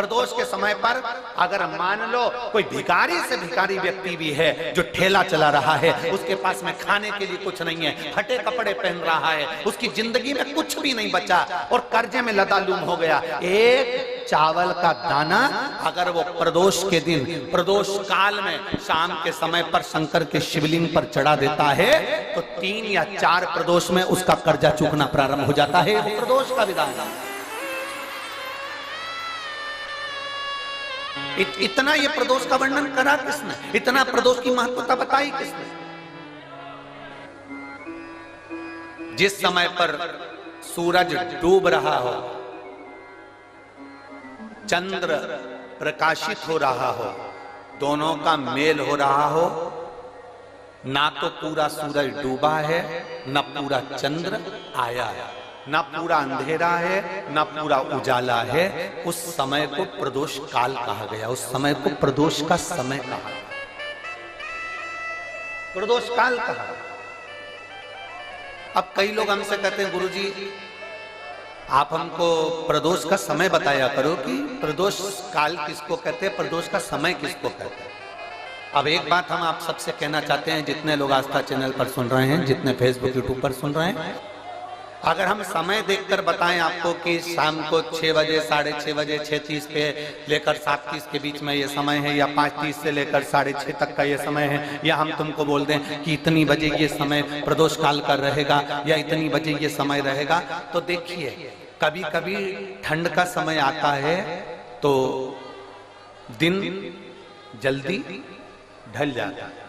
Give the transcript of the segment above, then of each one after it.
प्रदोष के समय पर अगर मान लो कोई भिखारी से भिखारी व्यक्ति भी है जो ठेला चला रहा है, उसके पास में खाने के लिए कुछ नहीं है, फटे कपड़े पहन रहा है, उसकी जिंदगी में कुछ भी नहीं बचा और कर्जे में लदालूम हो गया, एक चावल का दाना अगर वो प्रदोष के दिन, प्रदोष काल में शाम के समय पर शंकर के शिवलिंग पर चढ़ा देता है तो 3 या 4 प्रदोष में उसका कर्जा चूकना प्रारंभ हो जाता है। प्रदोष का विधान इतना ये प्रदोष का वर्णन करा किसने, इतना प्रदोष की महत्वता बताई किसने? जिस समय पर सूरज डूब रहा हो, चंद्र प्रकाशित हो रहा हो, दोनों का मेल हो रहा हो, ना तो पूरा सूरज डूबा है, ना पूरा चंद्र आया है, ना पूरा अंधेरा है, ना पूरा उजाला है, उस समय को प्रदोष काल कहा गया, उस समय को प्रदोष का समय कहा, प्रदोष काल कहा। अब कई लोग हमसे कहते हैं गुरुजी आप हमको प्रदोष का समय बताया करो कि प्रदोष काल किसको कहते हैं, प्रदोष का समय किसको कहते हैं। अब एक बात हम आप सबसे कहना चाहते हैं, जितने लोग आस्था चैनल पर सुन रहे हैं, जितने फेसबुक यूट्यूब पर सुन रहे हैं, अगर हम समय देखकर बताएं आपको कि शाम को 6 बजे, 6:30 बजे, 6:30 पे लेकर 7:30 के बीच में ये समय है, या 5:30 से लेकर 6:30 तक का ये समय है, या हम तुमको बोल दें कि इतनी बजे ये समय प्रदोष काल का रहेगा या इतनी बजे ये समय रहेगा, तो देखिए कभी कभी ठंड का समय आता है तो दिन जल्दी ढल जाता है,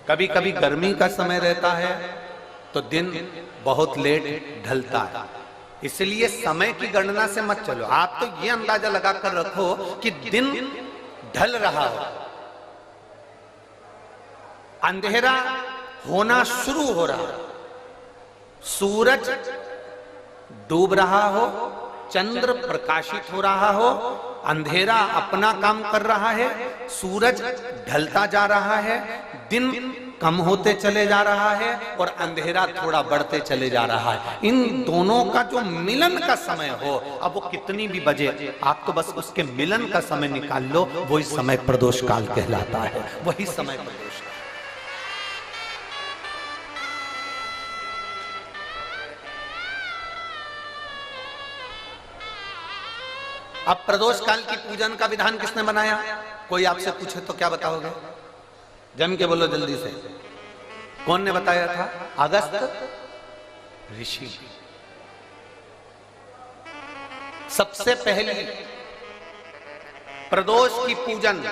कभी कभी गर्मी का समय रहता है तो दिन बहुत लेट ढलता है। इसलिए समय की गणना से मत चलो, आप तो ये अंदाजा लगाकर रखो कि दिन ढल रहा हो, अंधेरा होना शुरू हो रहा हो, सूरज डूब रहा हो, चंद्र प्रकाशित हो रहा हो, अंधेरा अपना काम कर रहा है, सूरज ढलता जा रहा है, दिन कम होते चले जा रहा है और अंधेरा थोड़ा बढ़ते चले जा रहा है, इन दोनों का जो मिलन का समय हो, अब वो कितनी भी बजे, आप तो बस उसके मिलन का समय निकाल लो, वही समय प्रदोष काल कहलाता है, वही समय प्रदोष। अब प्रदोष काल की पूजन का विधान किसने बनाया? कोई आपसे पूछे तो क्या बताओगे? जम के बोलो जल्दी से, कौन ने बताया था? अगस्त ऋषि। सबसे पहले प्रदोष की पूजन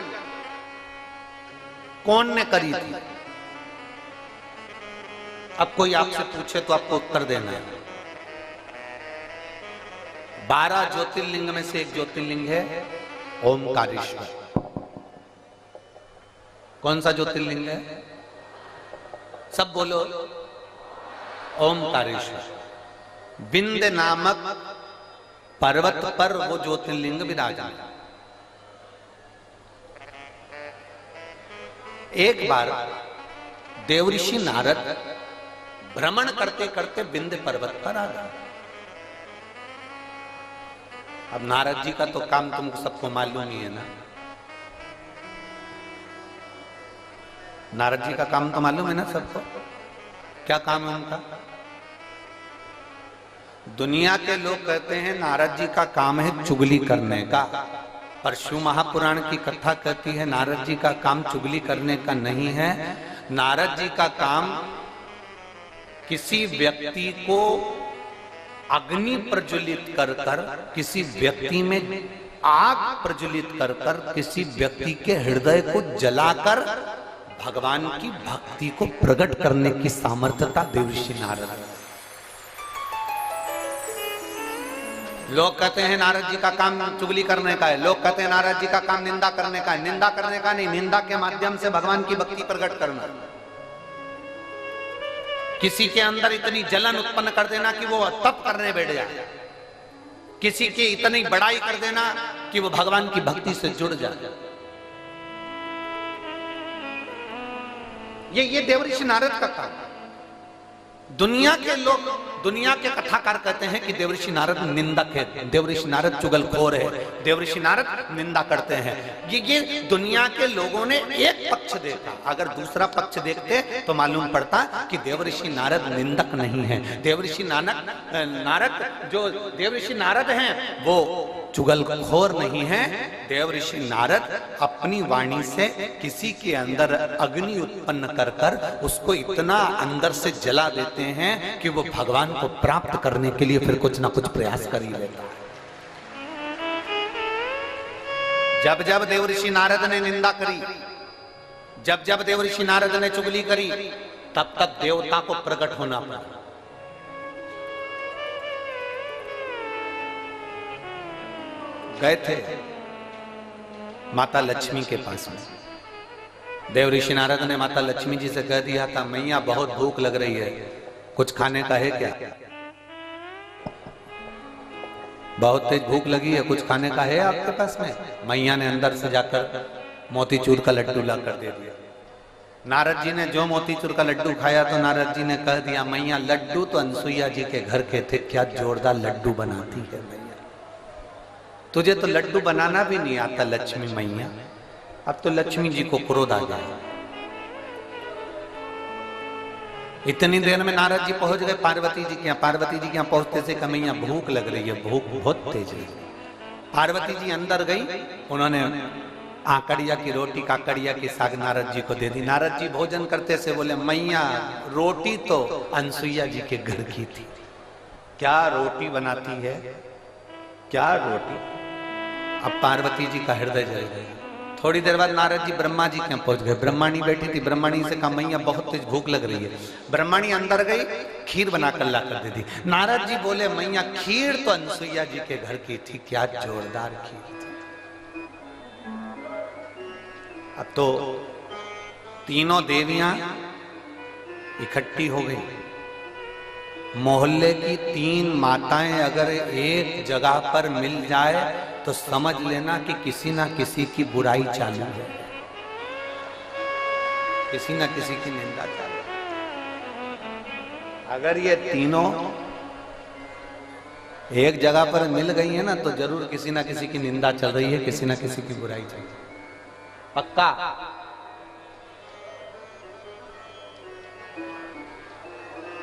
कौन ने करी थी? अब कोई आपसे पूछे तो आपको उत्तर देना है। 12 ज्योतिर्लिंग में से एक ज्योतिर्लिंग है ओमकारेश्वर। कौन सा ज्योतिर्लिंग है? सब बोलो। ओमकारेश्वर। विंध्य नामक पर्वत पर वो ज्योतिर्लिंग विराजमान। एक बार देवऋषि नारद भ्रमण करते करते विंध्य पर्वत पर आ गए। अब नारद जी का तो काम तुमको सबको मालूम ही है ना। नारद जी का काम तो मालूम है ना सबको। क्या काम है उनका? दुनिया के लोग कहते हैं नारद जी का काम है चुगली करने का, पर शिव महापुराण की कथा कहती है नारद जी का काम चुगली करने का नहीं है। नारद जी का काम किसी व्यक्ति को अग्नि प्रज्वलित कर कर, किसी व्यक्ति में आग प्रज्वलित कर कर, किसी व्यक्ति के हृदय को जलाकर भगवान की भक्ति को प्रकट करने की सामर्थ्यता देवऋषि नारद। लोग कहते हैं नारद जी का काम चुगली करने का है, लोग कहते हैं नारद जी का काम निंदा करने का है। निंदा करने का नहीं, निंदा के माध्यम से भगवान की भक्ति प्रकट करना। किसी के अंदर इतनी जलन उत्पन्न कर देना कि वो तप करने बैठ जाए, किसी की इतनी बड़ाई कर देना कि वो भगवान की भक्ति से जुड़ जाए। ये देवऋषि नारद का काम। दुनिया के लोग, दुनिया के कथाकार कहते हैं कि देवऋषि नारद निंदक है, देवऋषि नारद चुगलखोर है, देवऋषि नारद निंदा करते हैं। ये दुनिया के लोगों ने एक पक्ष देखा, अगर दूसरा पक्ष देखते तो मालूम पड़ता कि देवऋषि नारद निंदक नहीं है। देवऋषि नारद जो देवऋषि नारद हैं वो चुगलखोर नहीं है। देवऋषि नारद अपनी वाणी से किसी के अंदर अग्नि उत्पन्न कर कर उसको इतना अंदर से जला देते हैं कि वो भगवान को प्राप्त करने के लिए फिर कुछ ना कुछ प्रयास कर ही लेता है। जब जब देवऋषि नारद ने निंदा करी, जब जब देवऋषि नारद ने चुगली करी, तब तक देवता को प्रकट होना पड़ा। गए थे माता लक्ष्मी के पास में। देवऋषि नारद ने माता लक्ष्मी जी से कह दिया था, मैया बहुत भूख लग रही है, कुछ खाने का है क्या? बहुत तेज भूख लगी है, कुछ खाने का है आपके पास में? मैया ने अंदर से जाकर मोतीचूर का लड्डू ला कर दे दिया। नारद जी ने जो मोतीचूर का लड्डू खाया तो नारद जी ने कह दिया, मैया लड्डू तो अनसुईया जी के घर के थे, क्या जोरदार लड्डू बनाती है मैया, तुझे तो लड्डू बनाना भी नहीं आता लक्ष्मी मैया। अब तो लक्ष्मी जी को क्रोध आ गया। इतनी देर में नारद जी पहुंच गए पार्वती जी के यहाँ। पार्वती जी के यहाँ पहुंचते से कहा, मैया भूख लग रही है, भूख बहुत तेज है। पार्वती जी अंदर गई, उन्होंने आकड़िया की रोटी, काकड़िया की साग नारद जी को दे दी। नारद जी भोजन करते से बोले, मैया रोटी तो अनसुईया जी के घर की थी, क्या रोटी बनाती है, क्या रोटी। अब पार्वती जी का हृदय जल गया। थोड़ी देर बाद नारद जी ब्रह्मा जी के यहाँ पहुंच गए। ब्रह्माणी बैठी थी, ब्रह्माणी से कहा, मैया बहुत तेज भूख लग रही है। ब्रह्माणी अंदर गई, खीर बनाकर ला कर दे दी। नारद जी बोले, मैया खीर तो अनसुईया जी के घर की थी, क्या जोरदार खीर थी। अब तो तीनों देवियां इकट्ठी हो गई। मोहल्ले की 3 माताएं अगर एक जगह पर मिल जाए तो समझ लेना कि किसी ना किसी की बुराई चालू है, किसी ना किसी की निंदा चालू है। अगर ये तीनों एक जगह पर मिल गई है ना तो जरूर किसी ना किसी की निंदा चल रही है, किसी ना किसी की बुराई चल रही है, पक्का।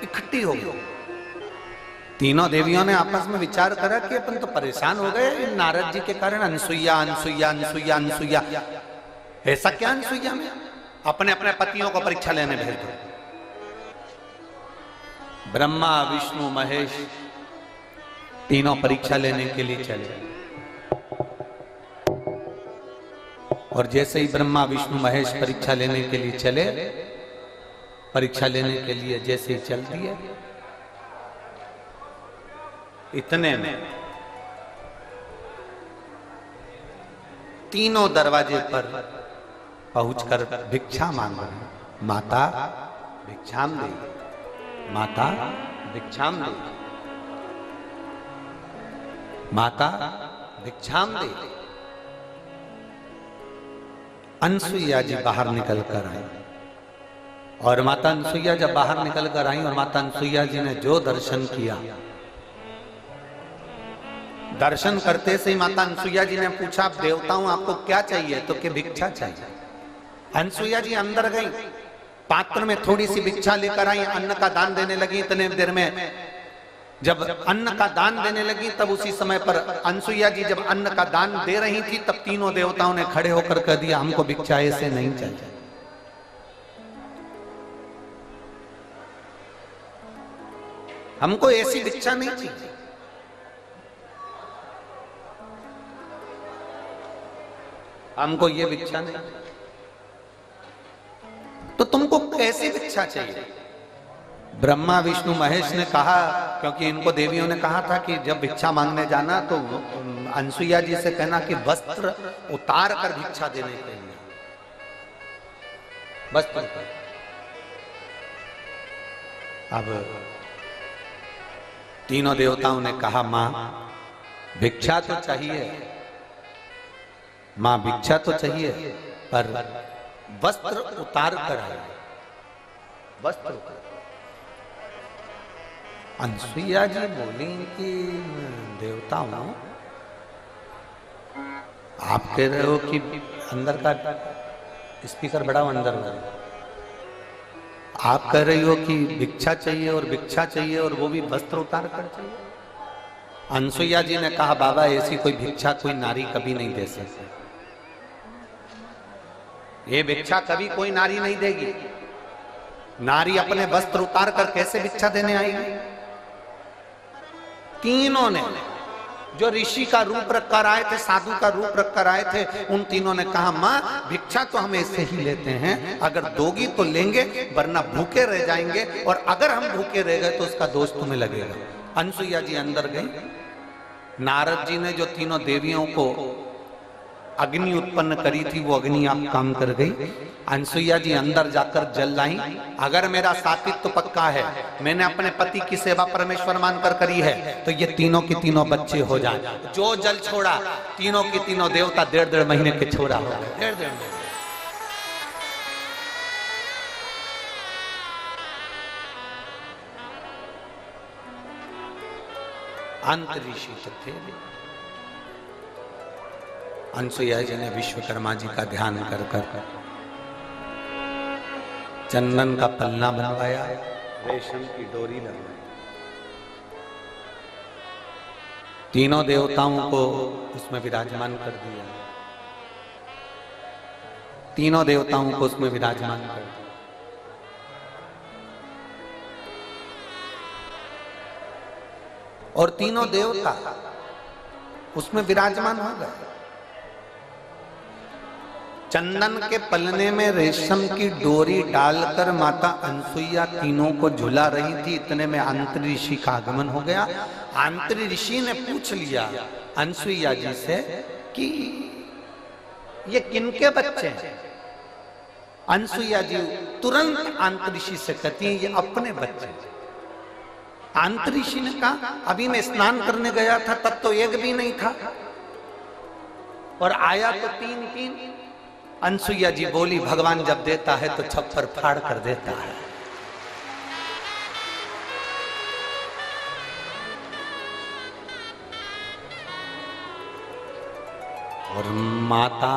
इकट्ठी हो गई। तीनों देवियों ने आपस में विचार करा कि अपन तो परेशान हो गए नारद जी के कारण, अनसुईया अनसुईया अनसुईया अनसुईया। ऐसा क्या अनसुईया में? अपने अपने पतियों को परीक्षा लेने भेज दो। ब्रह्मा विष्णु महेश तीनों परीक्षा लेने के लिए चले। और जैसे ही ब्रह्मा विष्णु महेश परीक्षा लेने के लिए चले, परीक्षा लेने के लिए जैसे ही चल दिए, इतने में तीनों दरवाजे पर पहुंचकर भिक्षा मांग रहे। माता भिक्षाम दे, माता भिक्षाम दे, माता भिक्षाम दे। अनसुईया जी बाहर निकल कर आई। और माता अनसुईया जब बाहर निकल कर आई और माता अनसुईया जी ने जो दर्शन किया, दर्शन करते से ही माता अनसुईया जी ने पूछा, आप देवताओं आपको क्या चाहिए? तो कि भिक्षा चाहिए। अनसुईया जी अंदर गई, पात्र में थोड़ी सी भिक्षा लेकर आई, अन्न का दान देने लगी। इतने देर में जब अन्न का दान देने लगी, तब उसी समय पर अनसुईया जी जब अन्न का दान दे रही थी, तब तीनों देवताओं ने खड़े होकर कह दिया, हमको भिक्षा ऐसे नहीं चाहिए। हमको ऐसी भिक्षा नहीं चाहिए। हमको ये भिक्षा नहीं। तो तुमको कैसी भिक्षा चाहिए? ब्रह्मा विष्णु महेश ने कहा, क्योंकि इनको देवियों ने कहा था कि जब भिक्षा मांगने जाना तो अनसुईया जी से कहना कि वस्त्र उतार कर भिक्षा देने के लिए, वस्त्र। अब तीनों देवताओं ने कहा, मां भिक्षा तो चाहिए, मां भिक्षा तो चाहिए, पर वस्त्र उतार कर आए, वस्त्र। अनसुईया जी बोली कि देवता हूं, आप कह रहे हो कि अंदर का स्पीकर बड़ा अंदर हो, आप कह रही हो कि भिक्षा चाहिए और भिक्षा चाहिए और वो भी वस्त्र उतार कर चाहिए। अनसुईया जी ने कहा बाबा ऐसी कोई भिक्षा कोई नारी कभी नहीं दे सकती, ये भिक्षा कभी कोई नारी नहीं देगी। नारी अपने वस्त्र उतार कर कैसे भिक्षा देने आएगी? तीनों ने, जो ऋषि का रूप रखकर आए थे, साधु का रूप रखकर आए थे, उन तीनों ने कहा मां भिक्षा तो हम ऐसे ही लेते हैं, अगर दोगी तो लेंगे वरना भूखे रह जाएंगे, और अगर हम भूखे रह गए तो उसका दोष तुम्हें लगेगा। अनसुईया जी अंदर गई। नारद जी ने जो तीनों देवियों को अग्नि उत्पन्न करी थी वो अग्नि आप काम कर गई। अनसुईया जी अंदर जाकर जल लाई। अगर मेरा सात्वित्व पक्का है, मैंने अपने पति की सेवा परमेश्वर मानकर करी है, तो ये तीनों की तीनों बच्चे हो जाए। जो जल छोड़ा तीनों की तीनों देवता 1.5 महीने के छोरा हो गए। 1.5 महीने अंत ऋषि थे। अनसुईया जी ने विश्वकर्मा जी का ध्यान कर कर चंदन का पलना बनवाया, रेशम की डोरी लगवाई, तीनों देवताओं को उसमें विराजमान कर दिया, तीनों देवताओं को उसमें विराजमान कर दिया। और तीनों देवता उसमें विराजमान हो गए। चंदन के पलने में रेशम की डोरी डालकर माता अनसुईया तीनों को झुला रही थी। इतने में अंतरी ऋषि का आगमन हो गया। अंतरी ऋषि ने पूछ लिया अनसुईया जी से कि ये किनके बच्चे हैं? अनसुईया जी तुरंत अंतरी ऋषि से कहती हैं ये अपने बच्चे हैं। अंतरी ऋषि ने कहा अभी मैं स्नान करने गया था तब तो एक भी नहीं था, और आया तो 3। अनसुईया जी बोली भगवान जब देता है तो छप्पर फाड़ कर देता है। और माता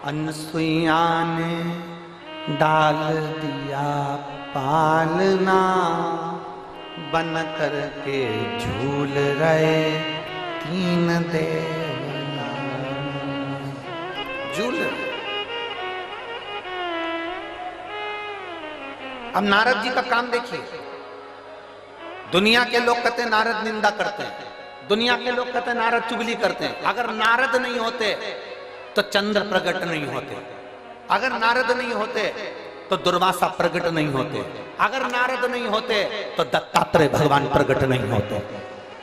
अनसुईया ने डाल दिया पालना, बन कर के झूल रहे 3 देवता। झूल अब नारद जी का काम देखिए। दुनिया के लोग कहते हैं नारद निंदा करते हैं, दुनिया के लोग कहते हैं नारद चुगली करते हैं। अगर नारद नहीं होते तो चंद्र प्रकट नहीं होते, अगर नारद नहीं होते तो दुर्वासा प्रकट नहीं होते, अगर नारद नहीं होते तो दत्तात्रेय भगवान प्रकट नहीं होते,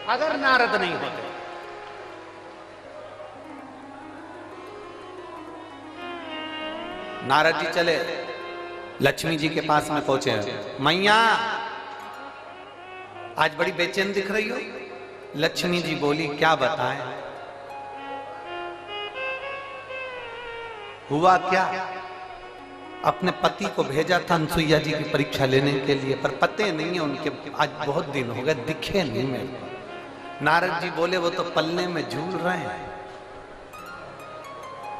अगर नारद नहीं होते। नारद जी चले लक्ष्मी जी के पास में पहुंचे। मैया आज बड़ी बेचैन दिख रही हो। लक्ष्मी जी बोली क्या बताएं, हुआ क्या? अपने पति को भेजा था अनसुईया जी की परीक्षा लेने के लिए, पर पते नहीं है उनके, आज बहुत दिन हो गए दिखे नहीं मेरे को। नारद जी बोले वो तो पलने में झूल रहे हैं।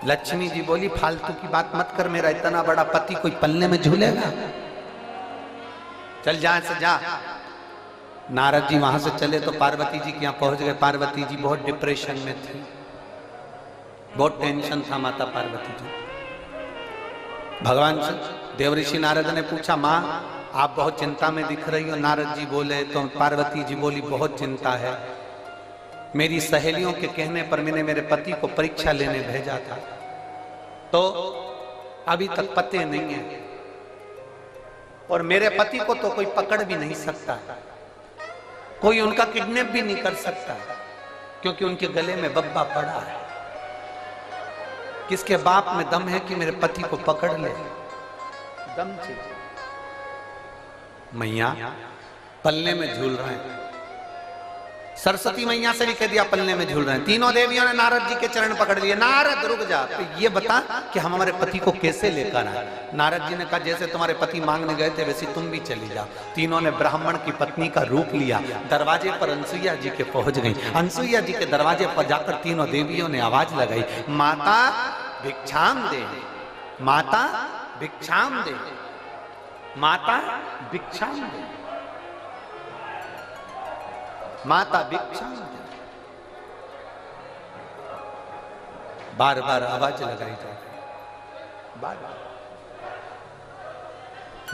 लक्ष्मी जी बोली फालतू की बात मत कर, मेरा इतना बड़ा पति कोई पलने में झूलेगा? चल जा से जा। नारद जी वहां से चले तो पार्वती जी के यहाँ पहुंच गए। पार्वती जी बहुत डिप्रेशन में थी, बहुत टेंशन था माता पार्वती जी। भगवान देवऋषि नारद ने पूछा माँ आप बहुत चिंता में दिख रही हो। नारद जी बोले तो पार्वती जी बोली बहुत चिंता है, मेरी सहेलियों के कहने पर मैंने मेरे पति को परीक्षा लेने भेजा था, तो अभी तक पते नहीं है, और मेरे पति को तो कोई पकड़ भी नहीं सकता, कोई उनका किडनैप भी नहीं कर सकता, क्योंकि उनके गले में बब्बा पड़ा है। किसके बाप में दम है कि मेरे पति को पकड़ ले? दम चाहिए। मैया पल्ले में झूल रहे हैं, सरस्वती मैया से भी कह दिया पलने में झूल रहे हैं। तीनों देवियों ने नारद जी के चरण पकड़ लिए, नारद रुक जा, तो ये बता कि हम हमारे पति को कैसे लेकर आए। नारद जी ने कहा जैसे तुम्हारे पति मांगने गए थे वैसे तुम भी चली जाओ। तीनों ने ब्राह्मण की पत्नी का रूप लिया, दरवाजे पर अनसुईया जी के पहुंच गई। अनसुईया जी के दरवाजे पर जाकर तीनों देवियों ने आवाज लगाई, माता भिक्षाम दे, माता भिक्षाम दे, माता भिक्षाम दे, माता भिक्षाम दे। बार बार आवाज लगाई जा रही,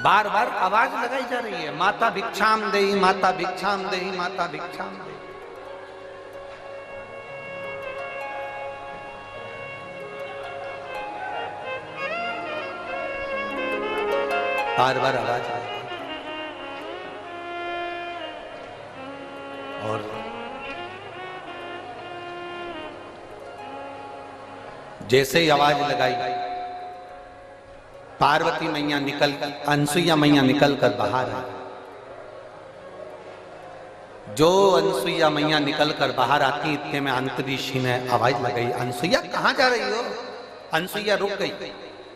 बार बार आवाज लगाई जा रही है, माता भिक्षाम दे, माता भिक्षाम दे, माता भिक्षाम दे। बार बार आवाज आई और जैसे ही आवाज लगाई पार्वती मैया निकल, अनसुईया मैया निकल कर बाहर आई। जो अनसुईया मैया निकल कर बाहर आती इतने में अंतरीषी ने आवाज लगाई, अनसुईया कहां जा रही हो। अनसुईया रुक गई,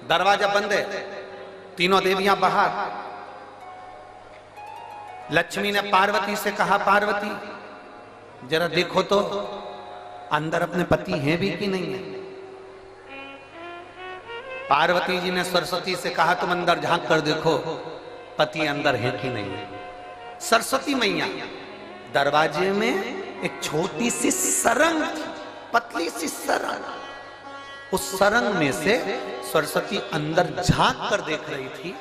दरवाजा बंद है, तीनों देवियां बाहर। लक्ष्मी ने पार्वती से कहा, पार्वती जरा देखो तो अंदर अपने पति हैं भी कि नहीं है। पार्वती जी ने सरस्वती से कहा तुम अंदर झांक कर देखो पति अंदर है कि नहीं है। सरस्वती मैया दरवाजे में एक छोटी सी सरंग थी, पतली सी सरंग, उस सरंग में से सरस्वती अंदर झांक कर देख रही थी।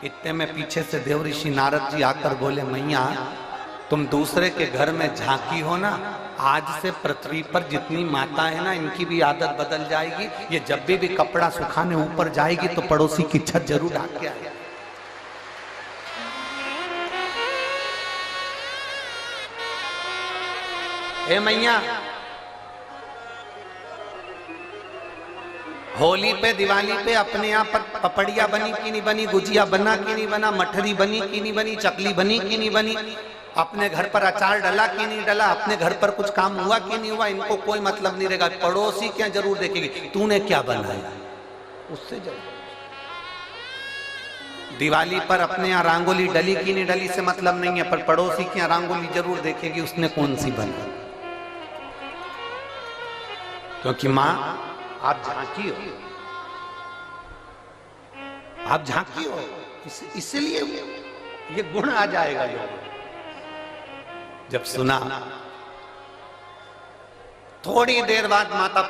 इतने में पीछे से देव ऋषि नारद जी आकर बोले, मैया तुम दूसरे के घर में झांकी हो ना, आज से पृथ्वी पर जितनी माता है ना इनकी भी आदत बदल जाएगी। ये जब भी कपड़ा सुखाने ऊपर जाएगी तो पड़ोसी की छत जरूर ढाक के आए। ए मैया, होली पे दिवाली पे अपने यहाँ पर पपड़िया बनी कि नहीं बनी, गुजिया बना कि नहीं बना, मठरी बनी कि नहीं बनी, चकली बनी कि नहीं बनी, अपने घर पर अचार डला कि नहीं डला, अपने घर पर कुछ काम हुआ कि नहीं हुआ, इनको कोई मतलब नहीं रहेगा। पड़ोसी क्या जरूर देखेगी तूने क्या बनाया, उससे जरूर। दिवाली पर अपने यहाँ रंगोली डली कि नहीं डली से मतलब नहीं है, पर पड़ोसी की रंगोली जरूर देखेगी उसने कौन सी बनी। क्योंकि मां आप झांकी हो, आप झांकी हो, इसलिए ये गुण आ जाएगा। लोग जब सुना, थोड़ी देर बाद माता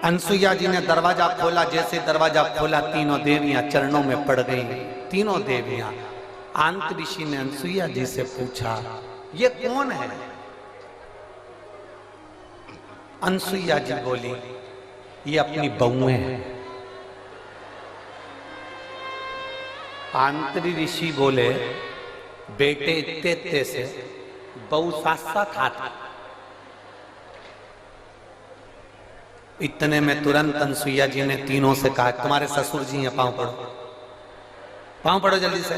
अनसुईया जी ने दरवाजा खोला। जैसे दरवाजा खोला तीनों देवियां चरणों में पड़ गईं। तीनों देवियां। आंत ऋषि ने अनसुईया जी से पूछा, ये कौन है। अनसुईया जी बोली, ये अपनी बहुएं हैं। आंतरी ऋषि बोले, बेटे इत्ते से बहु साथ साथ हाथ। इतने में तुरंत अनसुईया जी ने तीनों से कहा, तुम्हारे ससुर जी हैं, पांव पड़ो, पांव पड़ो जल्दी से।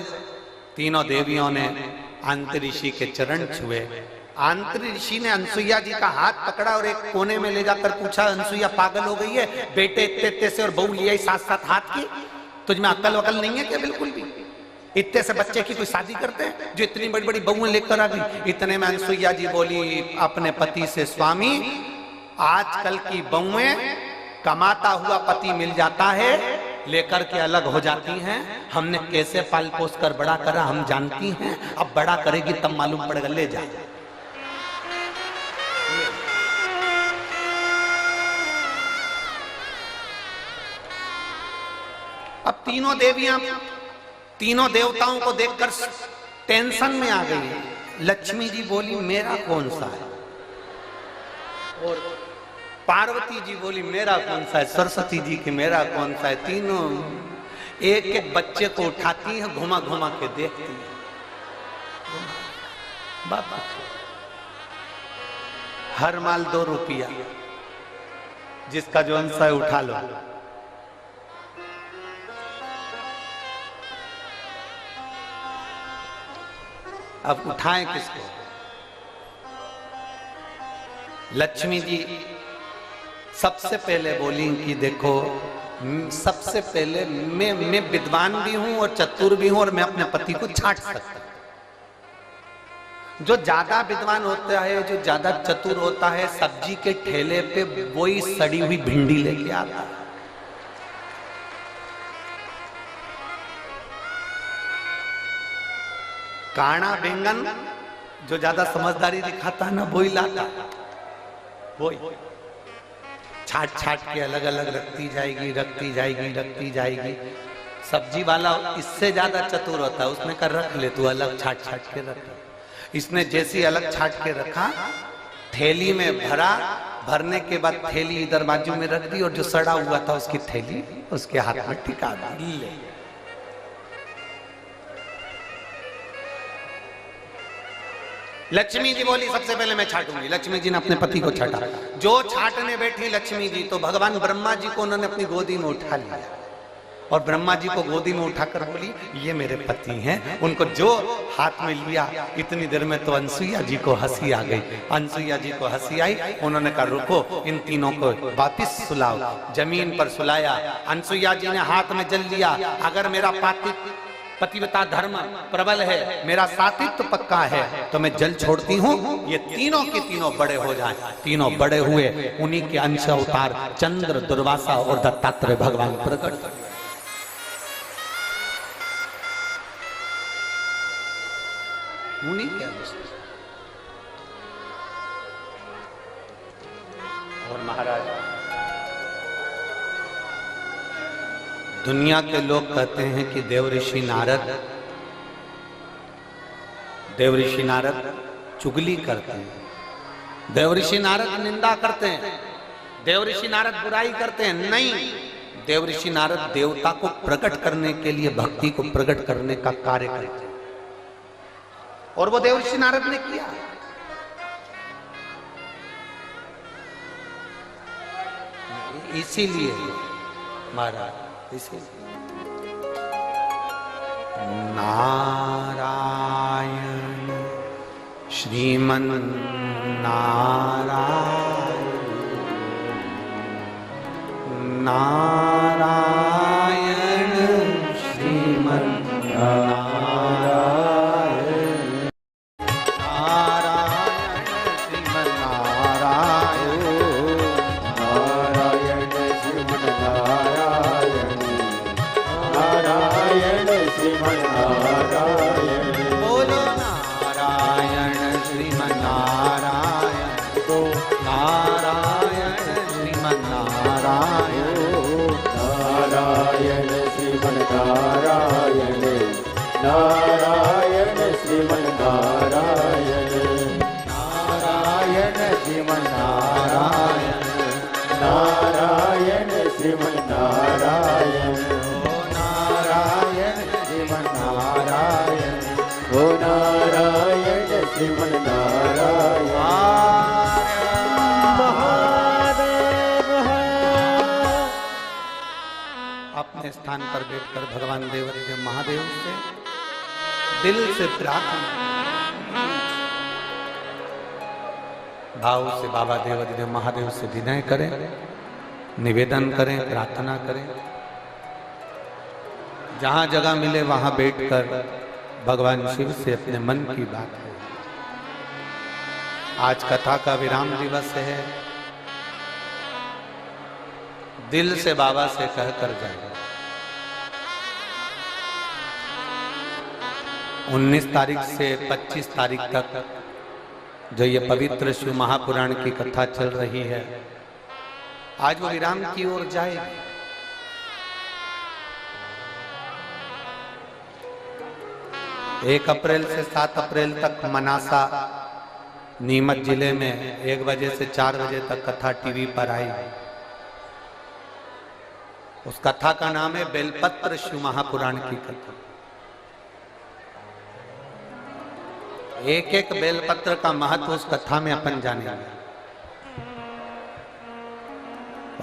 तीनों देवियों ने आंतरी ऋषि के चरण छुए। आंतरी ऋषि ने अनसुईया जी का हाथ पकड़ा और एक कोने में ले जाकर पूछा, अनसुईया पागल हो गई है, बेटे इत्ते से और बहू लिया साथ साथ हाथ की, तुझमें अक्ल वकल नहीं है क्या बिल्कुल भी। इतने से बच्चे की कोई शादी करते हैं जो इतनी बड़ी बड़ी बहुएं लेकर आ गई। इतने में अनसुईया जी बोली अपने पति से, स्वामी आजकल की बहुएं कमाता हुआ पति मिल जाता है लेकर के अलग हो जाती हैं। हमने कैसे पाल पोस कर बड़ा करा हम जानती हैं, अब बड़ा करेगी तब मालूम पड़ेगा, ले जा। अब तीनों देवियां तीनों देवताओं को देखकर टेंशन में आ गई। लक्ष्मी जी बोली, मेरा कौन सा है, और पार्वती जी बोली, मेरा कौन सा है, सरस्वती जी की मेरा कौन सा है। तीनों एक एक बच्चे को उठाती हैं, घुमा घुमा के देखती हैं। बाबा हर माल 2 रुपया, जिसका जो अंश है उठा लो। अब उठाएं किसको। लक्ष्मी जी सबसे पहले बोली कि देखो, सबसे पहले मैं विद्वान भी हूं और चतुर भी हूं और मैं अपने पति को छांट सकता हूं। जो ज्यादा विद्वान होता है, जो ज्यादा चतुर होता है, सब्जी के ठेले पे वही सड़ी हुई भिंडी लेके आता है। काना बैंगन जो ज्यादा समझदारी दिखाता है ना, वही लाता, वही छाट छाट के अलग अलग रखती जाएगी, रखती जाएगी, रखती जाएगी। सब्जी वाला इससे ज्यादा चतुर होता है, उसने कर रख ले तू अलग, छाट छाट के रख। इसने जैसी अलग छाट के रखा, थैली में भरा, भरने के बाद थैली इधर बाजू में रख दी और जो सड़ा हुआ था उसकी थैली उसके हाथ में टिका दी। लक्ष्मी जी बोली सबसे पहले मैं छाटूंगी। लक्ष्मी जी ने अपने पति को छाटा। जो छाटने बैठी लक्ष्मी जी, तो भगवान ब्रह्मा जी को उन्होंने अपनी गोदी में उठा लिया और ब्रह्मा जी को गोदी में उठाकर बोली ये मेरे पति हैं। उनको जो हाथ में लिया, इतनी देर में तो अनसुईया जी को हंसी आ गई। अनसुईया जी को हंसी आई, उन्होंने कहा रुको, इन तीनों को वापिस सुलाओ। जमीन पर सुलाया। अनसुईया जी ने हाथ में जल लिया, अगर मेरा पतिव्रता धर्म प्रबल है, मेरा सातित्व पक्का है, तो मैं जल छोड़ती हूँ, ये तीनों के तीनों बड़े हो जाएं। तीनों बड़े हुए, उन्हीं के अंश अवतार चंद्र, दुर्वासा और दत्तात्रेय भगवान प्रकट। उन्हीं के अंश। और महाराज, दुनिया के लोग कहते हैं कि देव ऋषि नारद चुगली करते हैं, देव ऋषि नारद निंदा करते हैं, देव ऋषि नारद बुराई करते हैं। नहीं, देव ऋषि नारद देवता को प्रकट करने के लिए, भक्ति को प्रकट करने का कार्य करते हैं, और वो देव ऋषि नारद ने किया। इसीलिए महाराज, नारायण श्रीमन नारायण, नारायण श्रीमन नारायण, नारायण श्रीमन नारायण, नारायण श्रीमन नारायण, नारायण श्रीमन नारायण। बोलो नारायण श्रीमन नारायण, तो नारायण श्रीमन नारायण, नारायण श्रीमन नारायण, नारायण श्रीमन नारायण, नारायण श्रीमन नारायण, नारायण श्रीमन नारायण, नारायण श्रीमन नारायण, ओ नारायण श्रीमन नारायण। महादेव अपने स्थान पर बैठकर भगवान देवाधिदेव महादेव से दिल से प्रार्थना, भाव से बाबा देवाधिदेव महादेव से विनय करें, निवेदन करें, प्रार्थना करें। जहां जगह मिले वहां बैठकर भगवान शिव से अपने मन की बात है। आज कथा का विराम दिवस है, दिल से बाबा से कहकर जाए। 19 तारीख से 25 तारीख तक जो ये पवित्र शिव महापुराण की कथा चल रही है, आज वो विराम की ओर जाएगी। 1 अप्रैल से 7 अप्रैल तक मनासा नीमच जिले में 1 बजे से 4 बजे तक कथा टीवी पर आई। उस कथा का नाम है बेलपत्र शिव महापुराण की कथा। एक एक बेलपत्र का महत्व उस कथा में अपन जानेंगे,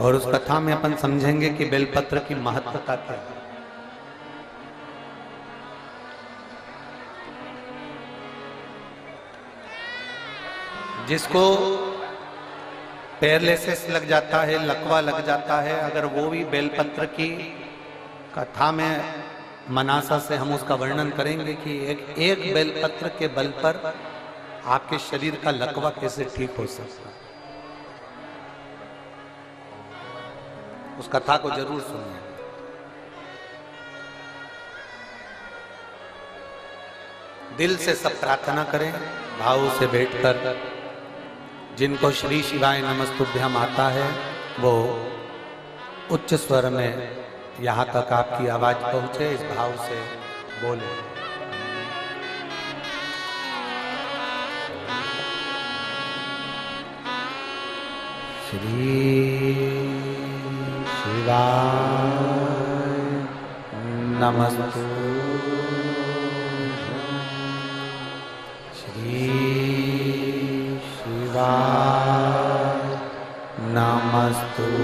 और उस कथा में अपन समझेंगे कि बेलपत्र की महत्वता क्या है। जिसको पैरालिसिस लग जाता है, लकवा लग जाता है, अगर वो भी बेलपत्र की कथा में मनासा से हम उसका वर्णन करेंगे कि एक बेलपत्र के बल पर आपके शरीर का लकवा कैसे ठीक हो सकता है। उस कथा को जरूर सुनिए। दिल से सब प्रार्थना करें, भाव से बैठकर। जिनको श्री शिवाय नमस्तुभ्यम आता है वो उच्च स्वर में यहाँ तक आपकी आवाज पहुंचे, इस भाव से बोले। श्री शिवाय नमस्तुभ्यम, श्री शिवाय नमस्तुभ्यम,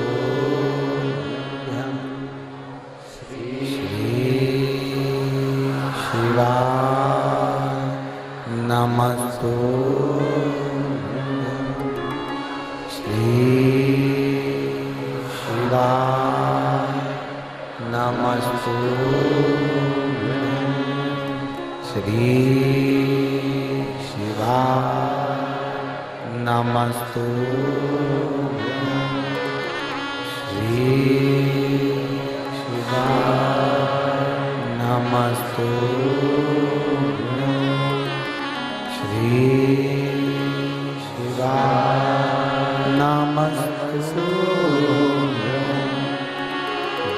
शिवाय नमस्तुभ्यम, श्री शिवाय नमस्तुभ्यम, श्री शिवाय नमस्तुभ्यम, श्री शिवाय नमस्तुभ्यम, श्री शिवाय नमस्तुभ्यम।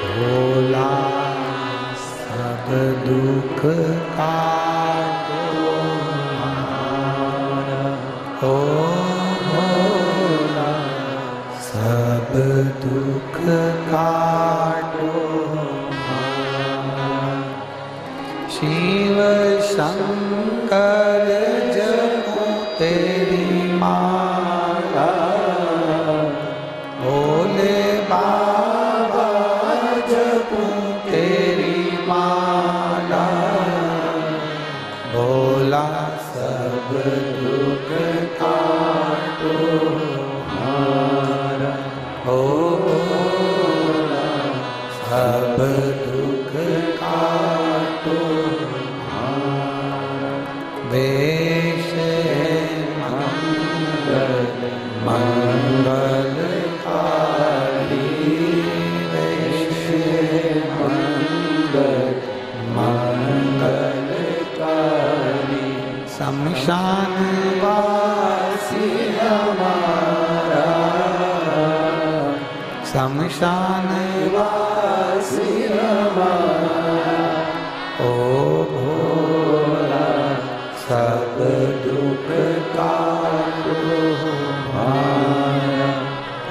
भोला सब दुख काटो हमारा, ओ भोला सब दुख काटो हमारा। शिव शंकर जपो तेरी माला, भोले बाबा जपो तेरी माला, भोला सब दुख काटो हमारा, ओ भोला सब दुख काटो हमारा। वेश मंगल मंगलकारी, वेश मंगल मंगलकारी, शमशान वासी हमारा, शमशान वासी हमारा, ओ भोला सब दुख काटो हमारा,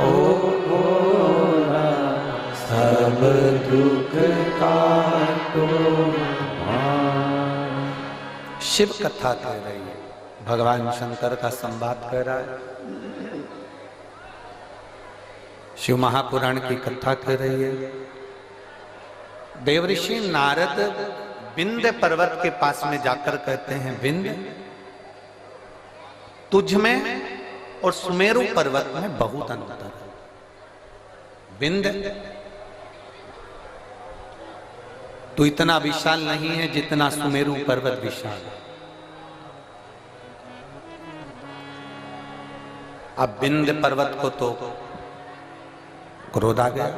ओ भोला सब दुख काटो हमारा। शिव कथा कह रही है, भगवान शंकर का संवाद कर रहा है। शिव महापुराण की कथा कर रही है। देवऋषि नारद विंध्य पर्वत के पास में जाकर कहते हैं, विंध्य तुझ में और सुमेरु पर्वत में बहुत अंतर है। विंध्य तू इतना विशाल नहीं है जितना सुमेरु पर्वत विशाल है। अब विंध्य पर्वत को तो क्रोध आ गया।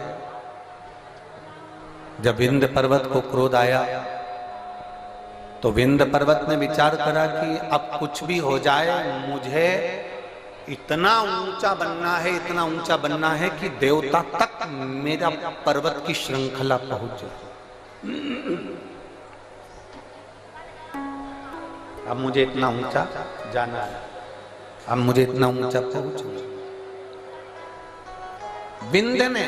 जब विंध्य पर्वत को क्रोध आया तो विंध्य पर्वत ने विचार करा कि अब कुछ भी हो जाए, मुझे इतना ऊंचा बनना है, इतना ऊंचा बनना है कि देवता तक मेरा पर्वत की श्रृंखला पहुंच जाए। अब मुझे इतना ऊंचा जाना है, अब मुझे इतना ऊंचा पहुंचना। विंध्य ने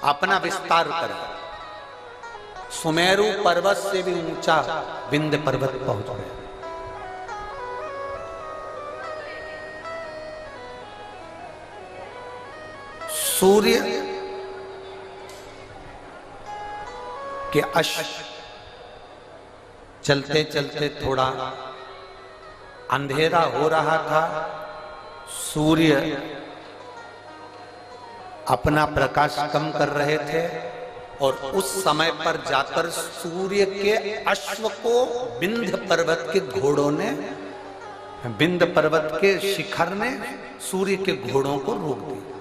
अपना विस्तार करा, सुमेरु पर्वत से भी ऊंचा विंध्य पर्वत पहुंच गया। सूर्य के अश्व चलते चलते थोड़ा अंधेरा हो रहा था। सूर्य अपना प्रकाश कम कर रहे थे और उस समय पर जाकर सूर्य के अश्व को विंध्य पर्वत के घोड़ों ने, विंध्य पर्वत के शिखर ने सूर्य के घोड़ों को रोक दिया,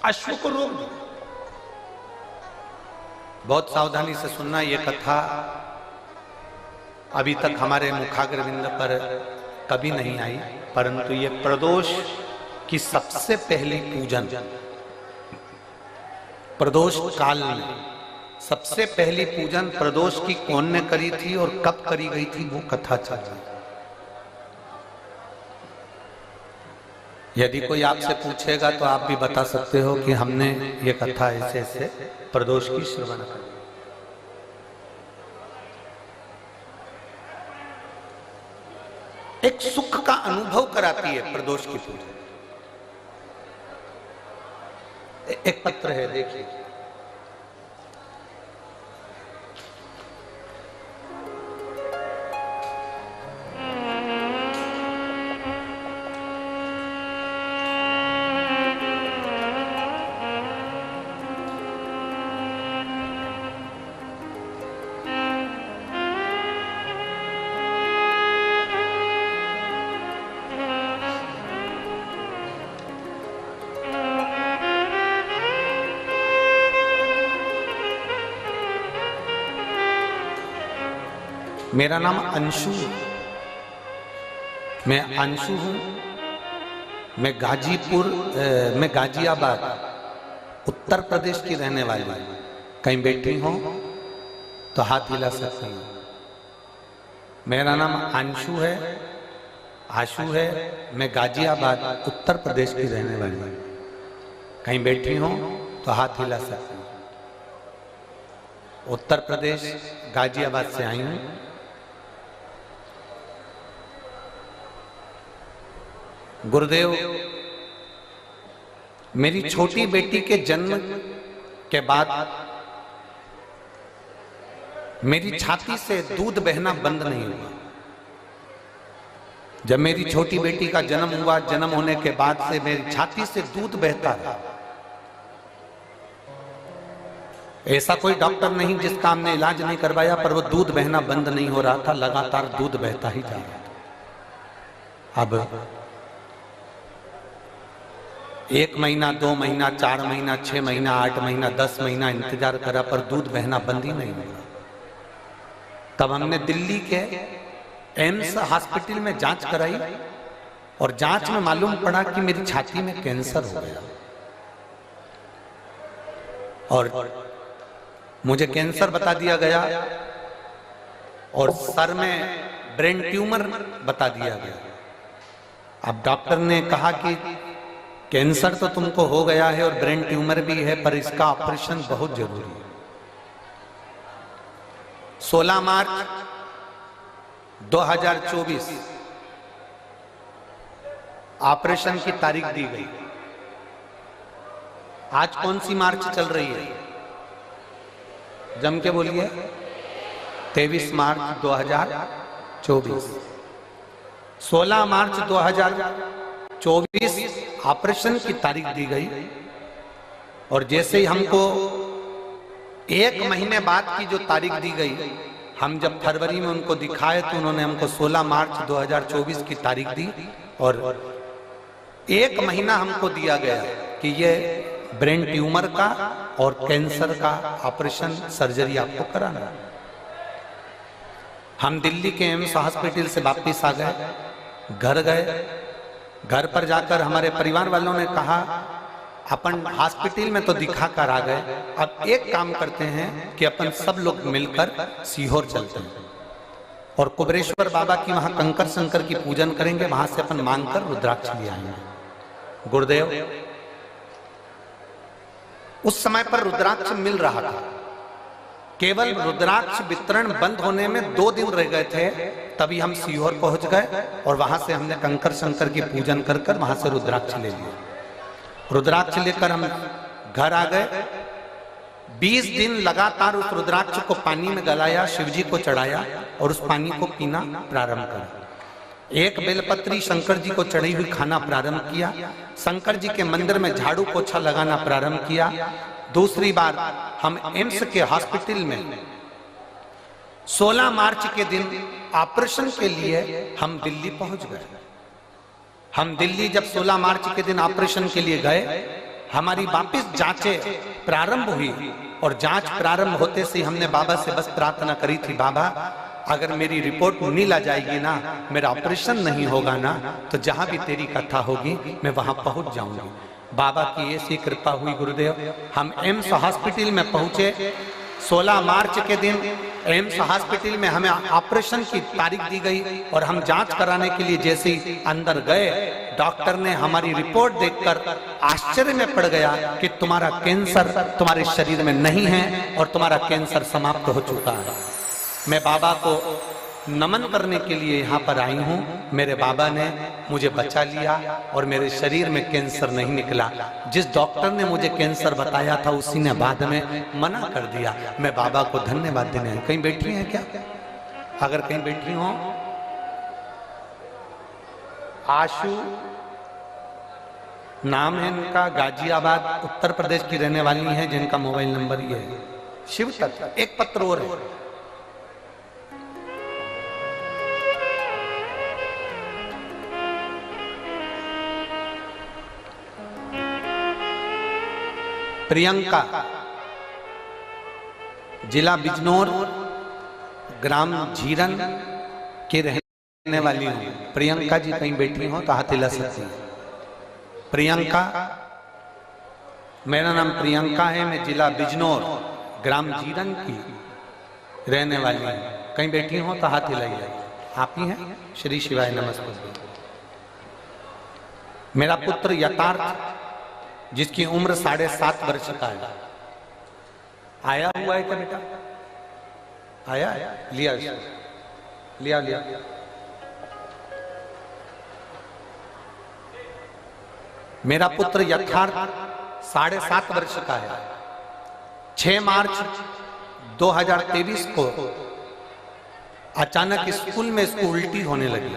अश्व को रोक दिया। बहुत सावधानी से सुनना, ये कथा अभी तक हमारे मुखाग्रविंद पर कभी नहीं आई, परंतु ये प्रदोष की सबसे पहली पूजन, प्रदोष काल में सबसे पहली पूजन प्रदोष की कौन ने करी थी और कब करी गई थी, वो कथा चल रही है। यदि कोई आपसे पूछेगा तो आप भी बता सकते हो कि हमने ये कथा ऐसे ऐसे प्रदोष की श्रवण करी। एक सुख का अनुभव कराती है प्रदोष की पूजा। एक पत्र है, देखिए। मेरा नाम अंशु, मैं अंशु हूं। मैं गाजियाबाद उत्तर प्रदेश की रहने वाली हूं। कहीं बैठी हो तो हाथ हिला सकती हूं। मेरा नाम अंशु है, आशु है। मैं गाजियाबाद उत्तर प्रदेश की रहने वाली हूं। कहीं बैठी हो तो हाथ हिला सकती हूं। उत्तर प्रदेश गाजियाबाद से आई हूं। गुरुदेव, मेरी छोटी बेटी के जन्म के बाद मेरी छाती से दूध बहना बंद नहीं हुआ। जब मेरी छोटी बेटी का जन्म हुआ, जन्म होने के बाद से मेरी छाती से दूध बहता रहा। ऐसा कोई डॉक्टर नहीं जिसका हमने इलाज नहीं करवाया, पर वो दूध बहना बंद नहीं हो रहा था, लगातार दूध बहता ही जा रहा था। अब 1 महीना, 2 महीना, 4 महीना, 6 महीना, 8 महीना, 10 महीना इंतजार करा, पर दूध बहना बंद ही नहीं हुआ। तब हमने दिल्ली के एम्स हॉस्पिटल में जांच कराई और जांच में मालूम पड़ा कि मेरी छाती में कैंसर हो गया और मुझे कैंसर बता दिया गया और सर में ब्रेन ट्यूमर बता दिया गया। अब डॉक्टर ने कहा कि कैंसर तो तुमको हो गया है और ब्रेन ट्यूमर भी है, पर इसका ऑपरेशन बहुत जरूरी है। 16 मार्च 2024 ऑपरेशन की तारीख दी गई। आज कौन सी मार्च चल रही है? जम के बोलिए। 23 मार्च 2024। 16 मार्च 2024 ऑपरेशन की तारीख दी गई और जैसे ही हमको 1 महीने बाद की जो तारीख दी गई, हम जब फरवरी में उनको दिखाए तो उन्होंने हमको 16 मार्च 2024 की तारीख दी और 1 महीना हमको दिया गया कि ये ब्रेन ट्यूमर का और कैंसर का ऑपरेशन सर्जरी आपको कराना है। हम दिल्ली के एम्स हॉस्पिटल से वापिस आ गए, घर गए। घर पर जाकर हमारे परिवार वालों ने कहा, अपन हॉस्पिटल में तो दिखा कर आ गए, अब एक काम करते हैं कि अपन सब लोग मिलकर सीहोर चलते हैं और कुबरेश्वर बाबा की वहां कंकर शंकर की पूजन करेंगे, वहां से अपन मांगकर रुद्राक्ष ले आएंगे। गुरुदेव, उस समय पर रुद्राक्ष मिल रहा था। केवल रुद्राक्ष वितरण बंद होने में 2 दिन रह गए थे, तभी हम सीहोर पहुंच गए और वहां से हमने कंकर शंकर की पूजन कर कर वहां से रुद्राक्ष ले लिया। रुद्राक्ष लेकर हम घर आ गए। 20 दिन लगातार उस रुद्राक्ष को पानी में गलाया, शिवजी को चढ़ाया और उस पानी को पीना प्रारंभ करा। एक बेलपत्री शंकर जी को चढ़ी हुई खाना प्रारंभ किया, शंकर जी के मंदिर में झाड़ू पोछा लगाना प्रारंभ किया। दूसरी बार हम एम्स के हॉस्पिटल में 16 मार्च के दिन ऑपरेशन के लिए हम दिल्ली पहुंच गए। हम दिल्ली जब 16 मार्च के दिन ऑपरेशन के लिए गए, हमारी वापस जांचें प्रारंभ हुई और जांच प्रारंभ होते से हमने बाबा से बस प्रार्थना करी थी, बाबा अगर मेरी रिपोर्ट नील आ जाएगी ना, मेरा ऑपरेशन नहीं होगा ना, तो जहां भी तेरी कथा होगी मैं वहां पहुंच जाऊंगी। बाबा की ऐसी कृपा हुई गुरुदेव, हम एम्स हॉस्पिटल में पहुंचे। 16 मार्च के दिन एम्स हॉस्पिटल में हमें ऑपरेशन की तारीख दी गई और हम जांच कराने के लिए जैसे ही अंदर गए, डॉक्टर ने हमारी रिपोर्ट देखकर आश्चर्य में पड़ गया कि तुम्हारा कैंसर तुम्हारे शरीर में नहीं है और तुम्हारा कैंसर समाप्त हो चुका है। मैं बाबा को नमन करने के लिए यहाँ पर आई हूँ। मेरे बाबा ने मुझे बचा लिया और मेरे शरीर में कैंसर नहीं निकला। जिस डॉक्टर ने मुझे कैंसर बताया था उसी ने बाद में मना कर दिया। मैं बाबा को धन्यवाद देने। कहीं बैठी हैं क्या? अगर कहीं बैठी हो, आशु नाम है इनका, गाजियाबाद उत्तर प्रदेश की रहने वाली हैं, जिनका मोबाइल नंबर ये है। शिव तत्व एक पत्र और है। प्रियंका, जिला बिजनौर, ग्राम झीरन के रहने वाली हूं। प्रियंका जी कहीं बैठी हो तो हाथ हिला सकती हैं। प्रियंका, मेरा नाम प्रियंका है, मैं जिला बिजनौर ग्राम झीरन की रहने वाली हूं। कहीं बैठी हो तो हाथ हिलाइए। आप ही हैं? श्री शिवाय नमस्ते। मेरा पुत्र यथार्थ, जिसकी उम्र 7.5 वर्ष का है, आया हुआ है क्या बेटा? आया? लिया लिया लिया। मेरा पुत्र यथार्थ 7.5 वर्ष का है। 6 मार्च 2023 को अचानक स्कूल में इसको उल्टी होने लगी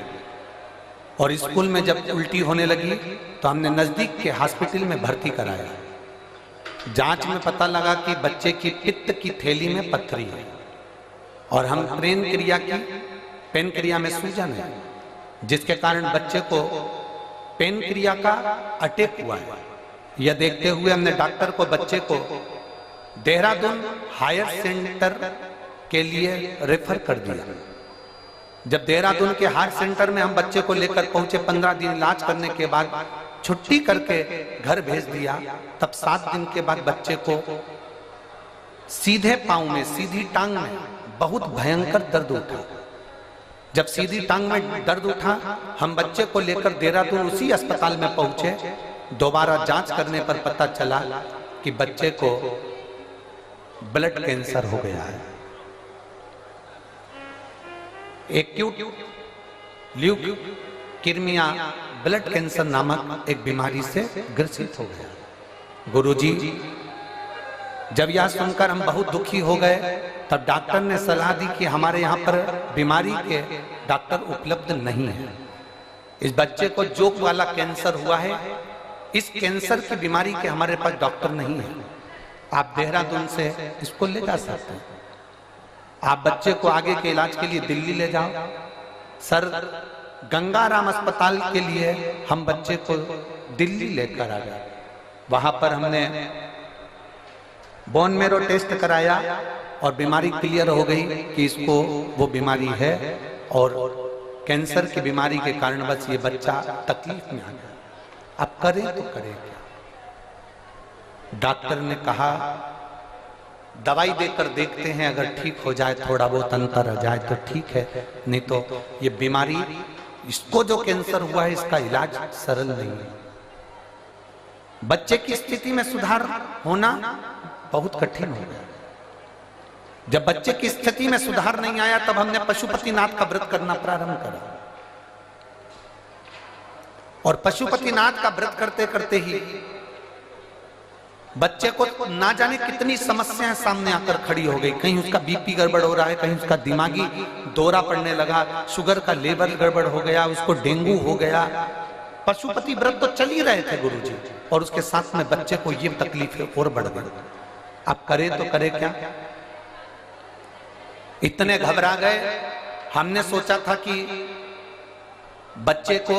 और स्कूल में जब उल्टी होने लगी तो हमने नजदीक के हॉस्पिटल में भर्ती कराया। जांच में पता लगा कि बच्चे की पित्त की थैली में पथरी है और हम पेन क्रिया में सूजन है, जिसके कारण बच्चे को पेन क्रिया का अटैक हुआ है। यह देखते हुए हमने डॉक्टर को बच्चे को देहरादून हायर सेंटर के लिए रेफर कर दिया। जब देहरादून के हायर सेंटर में हम बच्चे को लेकर पहुंचे, 15 दिन इलाज करने के बाद छुट्टी करके घर भेज दिया। तब 7 दिन के बाद बच्चे को सीधे पांव में, सीधी टांग में बहुत भयंकर दर्द उठा। जब सीधी टांग में दर्द उठा, हम बच्चे को लेकर देहरादून उसी अस्पताल में पहुंचे। दोबारा जांच करने पर पता चला कि बच्चे को ब्लड कैंसर हो गया है। एक्यूट ल्यूकेमिया ब्लड कैंसर नामक एक बीमारी से ग्रसित हो गया। गुरुजी, जब यह सुनकर हम बहुत दुखी हो गए, तब डॉक्टर ने सलाह दी कि हमारे यहाँ पर बीमारी के डॉक्टर उपलब्ध नहीं है। इस बच्चे को जोक वाला कैंसर हुआ है, इस कैंसर की बीमारी के हमारे पास डॉक्टर नहीं है। आप देहरादून से इसको ले जा सकते हैं। आप बच्चे को आगे के इलाज के लिए दिल्ली ले जाओ। सर, गंगाराम अस्पताल के लिए हम बच्चे को दिल्ली लेकर आ गए। वहां पर हमने बोन मेरो टेस्ट कराया और बीमारी क्लियर हो गई कि इसको वो बीमारी है और कैंसर की बीमारी के कारण बस ये बच्चा तकलीफ में आ गया। अब करें तो करें क्या? डॉक्टर ने कहा दवाई देकर देखते हैं, अगर ठीक हो जाए, थोड़ा बहुत अंतर आ जाए तो ठीक है, नहीं तो ये बीमारी, इसको जो कैंसर हुआ है इसका इलाज सरल नहीं है। बच्चे की स्थिति में सुधार होना बहुत कठिन हो गया। जब बच्चे की स्थिति में सुधार नहीं आया, तब हमने पशुपतिनाथ का व्रत करना प्रारंभ करा और पशुपतिनाथ का व्रत करते करते ही बच्चे को ना जाने कितनी समस्याएं सामने आकर खड़ी हो गई। कहीं उसका बीपी गड़बड़ हो रहा है, कहीं उसका दिमागी दौरा पड़ने लगा, शुगर का लेवल गड़बड़ हो गया, उसको डेंगू हो गया। पशुपति व्रत तो चल ही रहे थे गुरुजी, और उसके साथ में बच्चे को ये तकलीफें और बढ़ गई। अब करे तो करे क्या? इतने घबरा गए। हमने सोचा था कि बच्चे को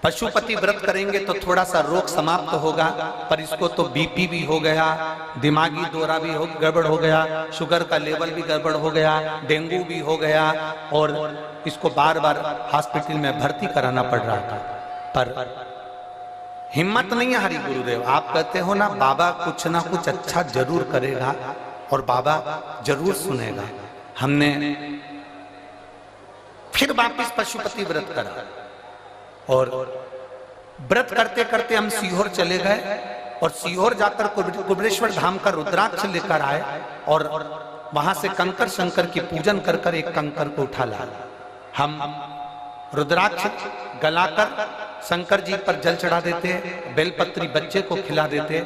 पशुपति व्रत करेंगे तो थोड़ा सा रोग समाप्त होगा, पर इसको तो बीपी भी हो गया, दिमागी दौरा भी गड़बड़ हो गया, शुगर का लेवल भी गड़बड़ हो गया, डेंगू भी हो गया, और इसको बार बार हॉस्पिटल में भर्ती कराना पड़ रहा था। पर हिम्मत नहीं हारी गुरुदेव। आप कहते हो ना, बाबा कुछ ना कुछ अच्छा जरूर करेगा और बाबा जरूर सुनेगा। हमने फिर वापिस पशुपति व्रत करा, और व्रत करते करते हम सीहोर चले गए, और सीहोर जाकर कुबरेश्वर धाम का रुद्राक्ष लेकर आए, और वहां से कंकर शंकर की पूजन कर कर एक कंकर को उठा लाए। हम रुद्राक्ष गलाकर शंकर जी पर जल चढ़ा देते, बेलपत्री बच्चे को खिला देते।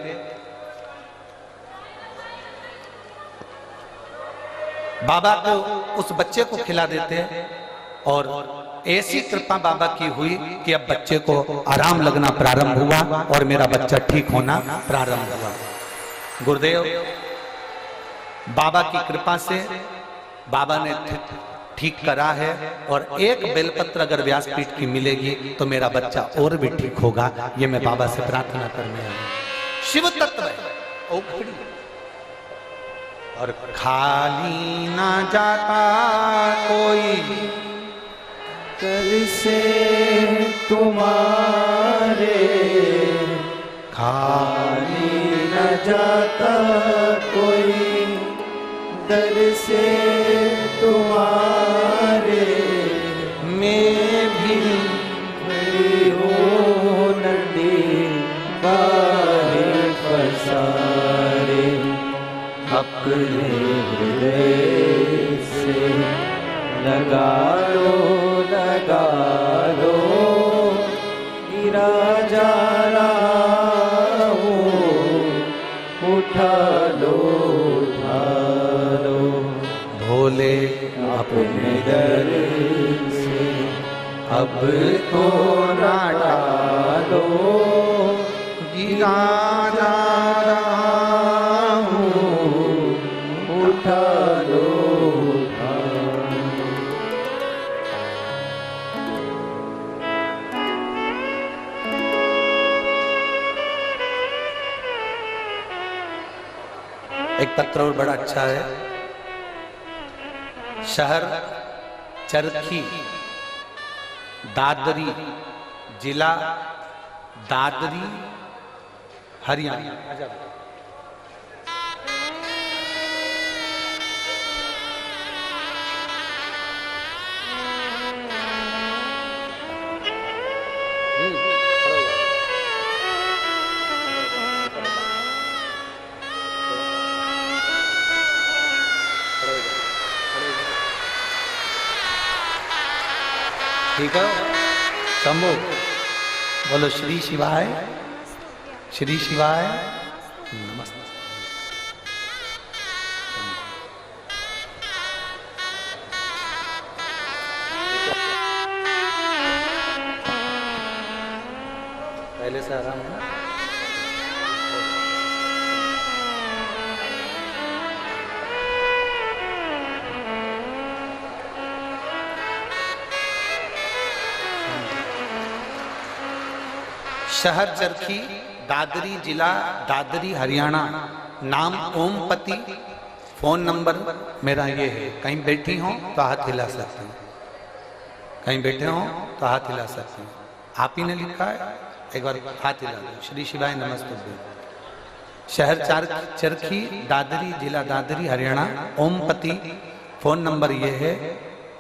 बाबा को उस बच्चे को खिला देते, और ऐसी कृपा बाबा की हुई कि अब बच्चे को आराम लगना प्रारंभ हुआ और मेरा बच्चा ठीक होना प्रारंभ हुआ। गुरुदेव बाबा की कृपा से बाबा ने ठीक करा है, और एक बेलपत्र अगर व्यासपीठ की मिलेगी तो मेरा बच्चा और भी ठीक होगा। ये मैं बाबा से प्रार्थना करने आया हूं। शिव तत्व है और खाली ना जाता कोई कर से तुम्हारे, खाली न जाता कोई दर से तुम्हारे। मैं भी खड़ी हूँ नदी बाहे पसारे, अपने हृदय से लगा लो गिरा जा रहा हूँ, उठा लो भोले अपने दर से अब तो ना डालो, गिरा जा रहा हूँ, उठा लो। एक पत्र और बड़ा अच्छा है। शहर चरखी, दादरी, जिला दादरी, हरियाणा। ठीक है, शंभू बोलो श्री शिवाय, श्री शिवाय नमस्ते। पहले से आराम है। शहर चरखी, दादरी, जिला दादरी, हरियाणा। नाम ओमपति। फोन नंबर मेरा ये है। कहीं बैठी हो तो हाथ हिला सकते हैं, कहीं बैठे हो तो हाथ हिला सकते हैं। आप ही ने लिखा है, एक बार हाथ हिला दो। श्री शिवाय नमस्ते। शहर चरखी, दादरी, जिला दादरी, हरियाणा। ओमपति। फोन नंबर ये है।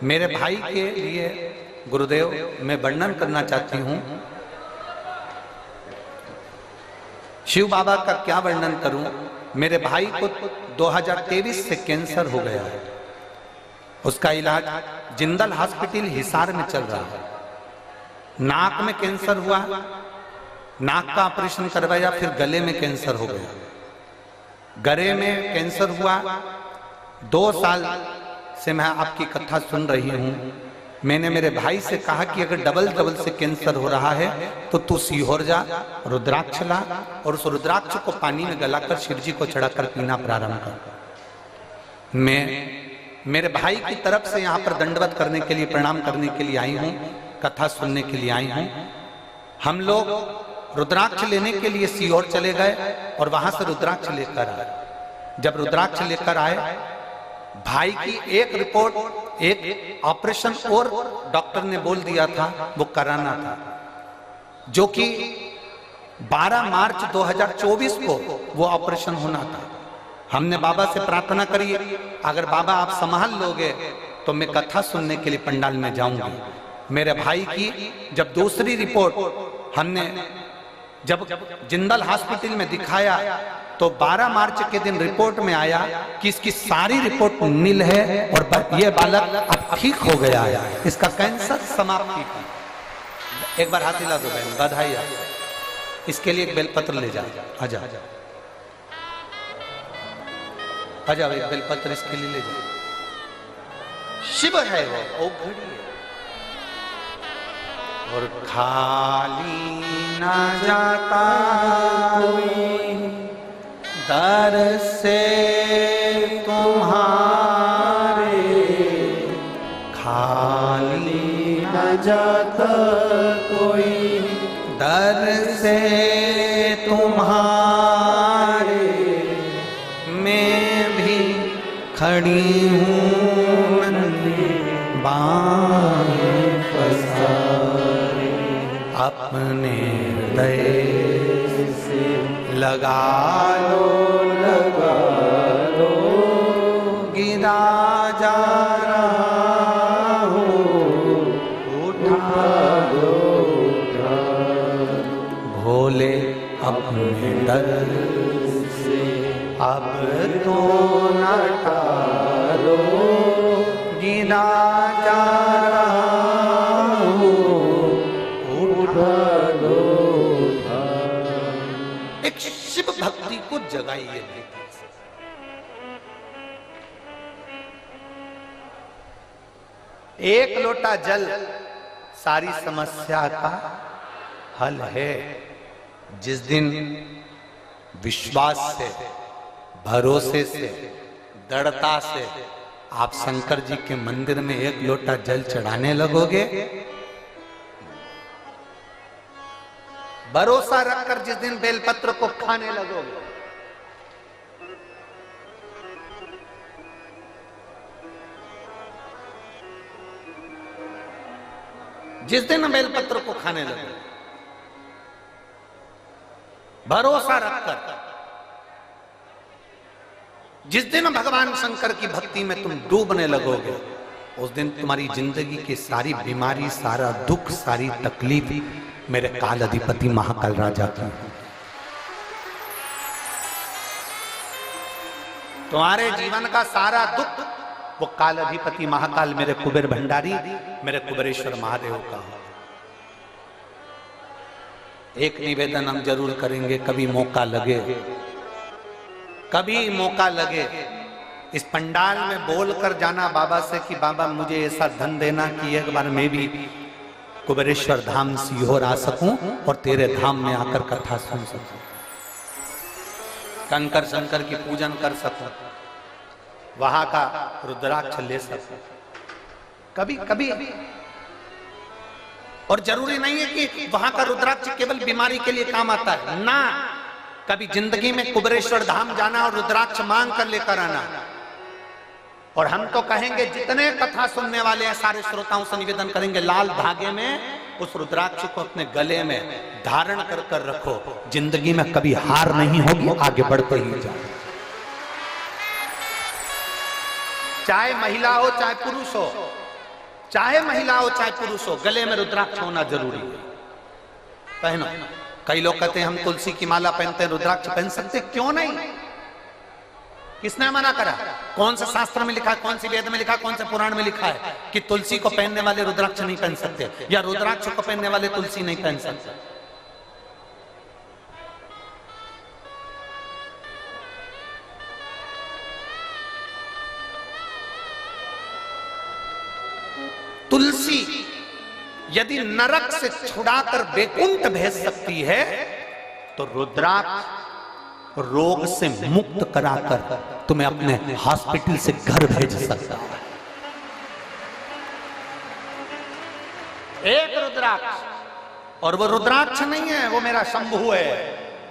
मेरे भाई के लिए गुरुदेव मैं वर्णन करना चाहती हूँ। शिव बाबा का क्या वर्णन करूं। मेरे भाई को 2023 से कैंसर हो गया है। उसका इलाज जिंदल हॉस्पिटल हिसार में चल रहा है। नाक में कैंसर हुआ, नाक का ऑपरेशन करवाया, फिर गले में कैंसर हो गया। गले में कैंसर हुआ। 2 साल से मैं आपकी कथा सुन रही हूं। मैंने मेरे भाई से कहा कि अगर डबल से कैंसर हो रहा है तो तू सीहोर जा, रुद्राक्ष ला और उस रुद्राक्ष को पानी में गलाकर शिव जी को चढ़ाकर पीना प्रारंभ कर। मैं मेरे भाई की तरफ से यहाँ पर दंडवत करने के लिए, प्रणाम करने के लिए आई हूँ, कथा सुनने के लिए आई हूँ। हम लोग रुद्राक्ष लेने के लिए सीहोर चले गए और वहां से रुद्राक्ष लेकर आए। जब रुद्राक्ष लेकर आए, भाई की एक रिपोर्ट, एक ऑपरेशन और डॉक्टर ने बोल दिया था वो कराना था, जो कि 12 मार्च 2024 को वो ऑपरेशन होना था। हमने बाबा से प्रार्थना करी, अगर बाबा आप संभाल लोगे तो मैं कथा सुनने के लिए पंडाल में जाऊंगी। मेरे भाई की जब दूसरी रिपोर्ट हमने जब जिंदल हॉस्पिटल में दिखाया तो 12 मार्च के दिन रिपोर्ट में आया कि इसकी सारी रिपोर्ट नील है और ये बालक अब ठीक हो गया है, इसका कैंसर समाप्ति की। एक बार हाथ हिला दो बहन, बधाई। इसके लिए एक बेलपत्र ले जा, आजा आजा, एक बेलपत्र इसके लिए ले जा। शिव है वो घड़ी है और खाली ना जाता कोई दर से तुम्हारे, खाली न जाता कोई दर से तुम्हारे, मैं भी खड़ी हूँ बाएं पसारे, अपने हृदय से लगा लो गिरा जा रहा हो, उठा दो भोले अपने दर से, अब तो न टालो गिरा जा रहा हो, उठा दो। एक शिव भक्ति को जगाइए। एक लोटा जल सारी समस्या का हल है। जिस दिन विश्वास से, भरोसे से, दृढ़ता से आप शंकर जी के मंदिर में एक लोटा जल चढ़ाने लगोगे, भरोसा रखकर जिस दिन बेलपत्र को खाने लगोगे, जिस दिन बेलपत्र को खाने लगोगे, भरोसा रखकर जिस दिन भगवान शंकर की भक्ति में तुम डूबने लगोगे, उस दिन तुम्हारी जिंदगी की सारी बीमारी, सारा दुख, सारी तकलीफ मेरे काल अधिपति महाकाल राजा की। तुम्हारे जीवन का सारा दुख वो काल अधिपति महाकाल मेरे कुबेर भंडारी, मेरे कुबेरेश्वर महादेव का हो। एक निवेदन हम जरूर करेंगे, कभी मौका लगे, कभी मौका लगे, इस पंडाल में बोलकर जाना बाबा से कि बाबा मुझे ऐसा धन देना कि एक बार मैं भी कुबेरेश्वर धाम सीहोर आ सकूं और तेरे धाम में आकर कथा सुन सकूं, कंकर शंकर की पूजन कर सकूं, वहां का रुद्राक्ष ले सकूं। कभी कभी, और जरूरी नहीं है कि वहां का रुद्राक्ष केवल बीमारी के लिए काम आता है ना, कभी जिंदगी में कुबेरेश्वर धाम जाना और रुद्राक्ष मांग कर लेकर आना। और हम तो कहेंगे जितने कथा सुनने वाले हैं सारे श्रोताओं से निवेदन करेंगे, लाल धागे में उस रुद्राक्ष को अपने गले में धारण कर कर रखो, जिंदगी में कभी हार नहीं होगी, आगे बढ़ते ही जाओ। चाहे महिला हो चाहे पुरुष हो, चाहे महिला हो चाहे पुरुष हो, गले में रुद्राक्ष होना जरूरी है। पहनो। कई लोग कहते हैं हम तुलसी की माला पहनते हैं, रुद्राक्ष पहन सकते, क्यों नहीं? किसने मना करा? कौन से शास्त्र में लिखा है, कौन सी वेद में लिखा, कौन से पुराण में लिखा है कि तुलसी को पहनने वाले रुद्राक्ष नहीं पहन सकते, या रुद्राक्ष को पहनने वाले तुलसी नहीं पहन सकते? तुलसी यदि नरक से छुड़ाकर वैकुंठ भेज सकती है तो रुद्राक्ष रोग से मुक्त कराकर तुम्हें अपने हॉस्पिटल से घर भेज सकता है। एक रुद्राक्ष, और वो रुद्राक्ष नहीं है, वो मेरा शंभु है,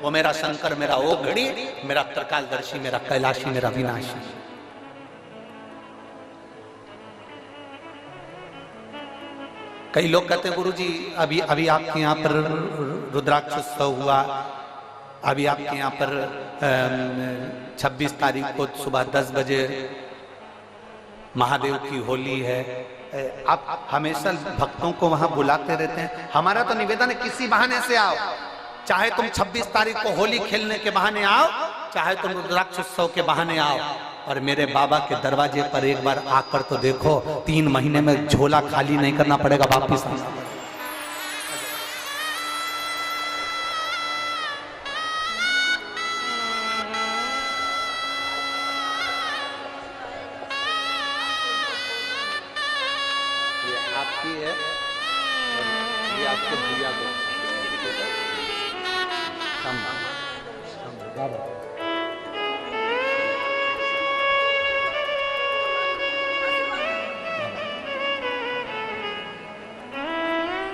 वो मेरा शंकर, मेरा ओघड़ी, मेरा त्रिकालदर्शी, मेरा कैलाशी, मेरा विनाशी। कई लोग कहते हैं गुरुजी अभी अभी आपके यहाँ पर रुद्राक्ष उत्सव हुआ, अभी आपके यहाँ पर 26 तारीख को सुबह 10 बजे महादेव की होली है। आप हमेशा भक्तों को वहां बुलाते रहते हैं। हमारा तो निवेदन है किसी बहाने से आओ, चाहे तुम 26 तारीख को होली खेलने के बहाने आओ, चाहे तुम रुद्राक्ष उत्सव के बहाने आओ, और मेरे बाबा के दरवाजे पर एक बार आकर तो देखो, 3 महीने में झोला खाली नहीं करना पड़ेगा, वापिस आना पड़ेगा। ये आपकी है और ये आपके भैया को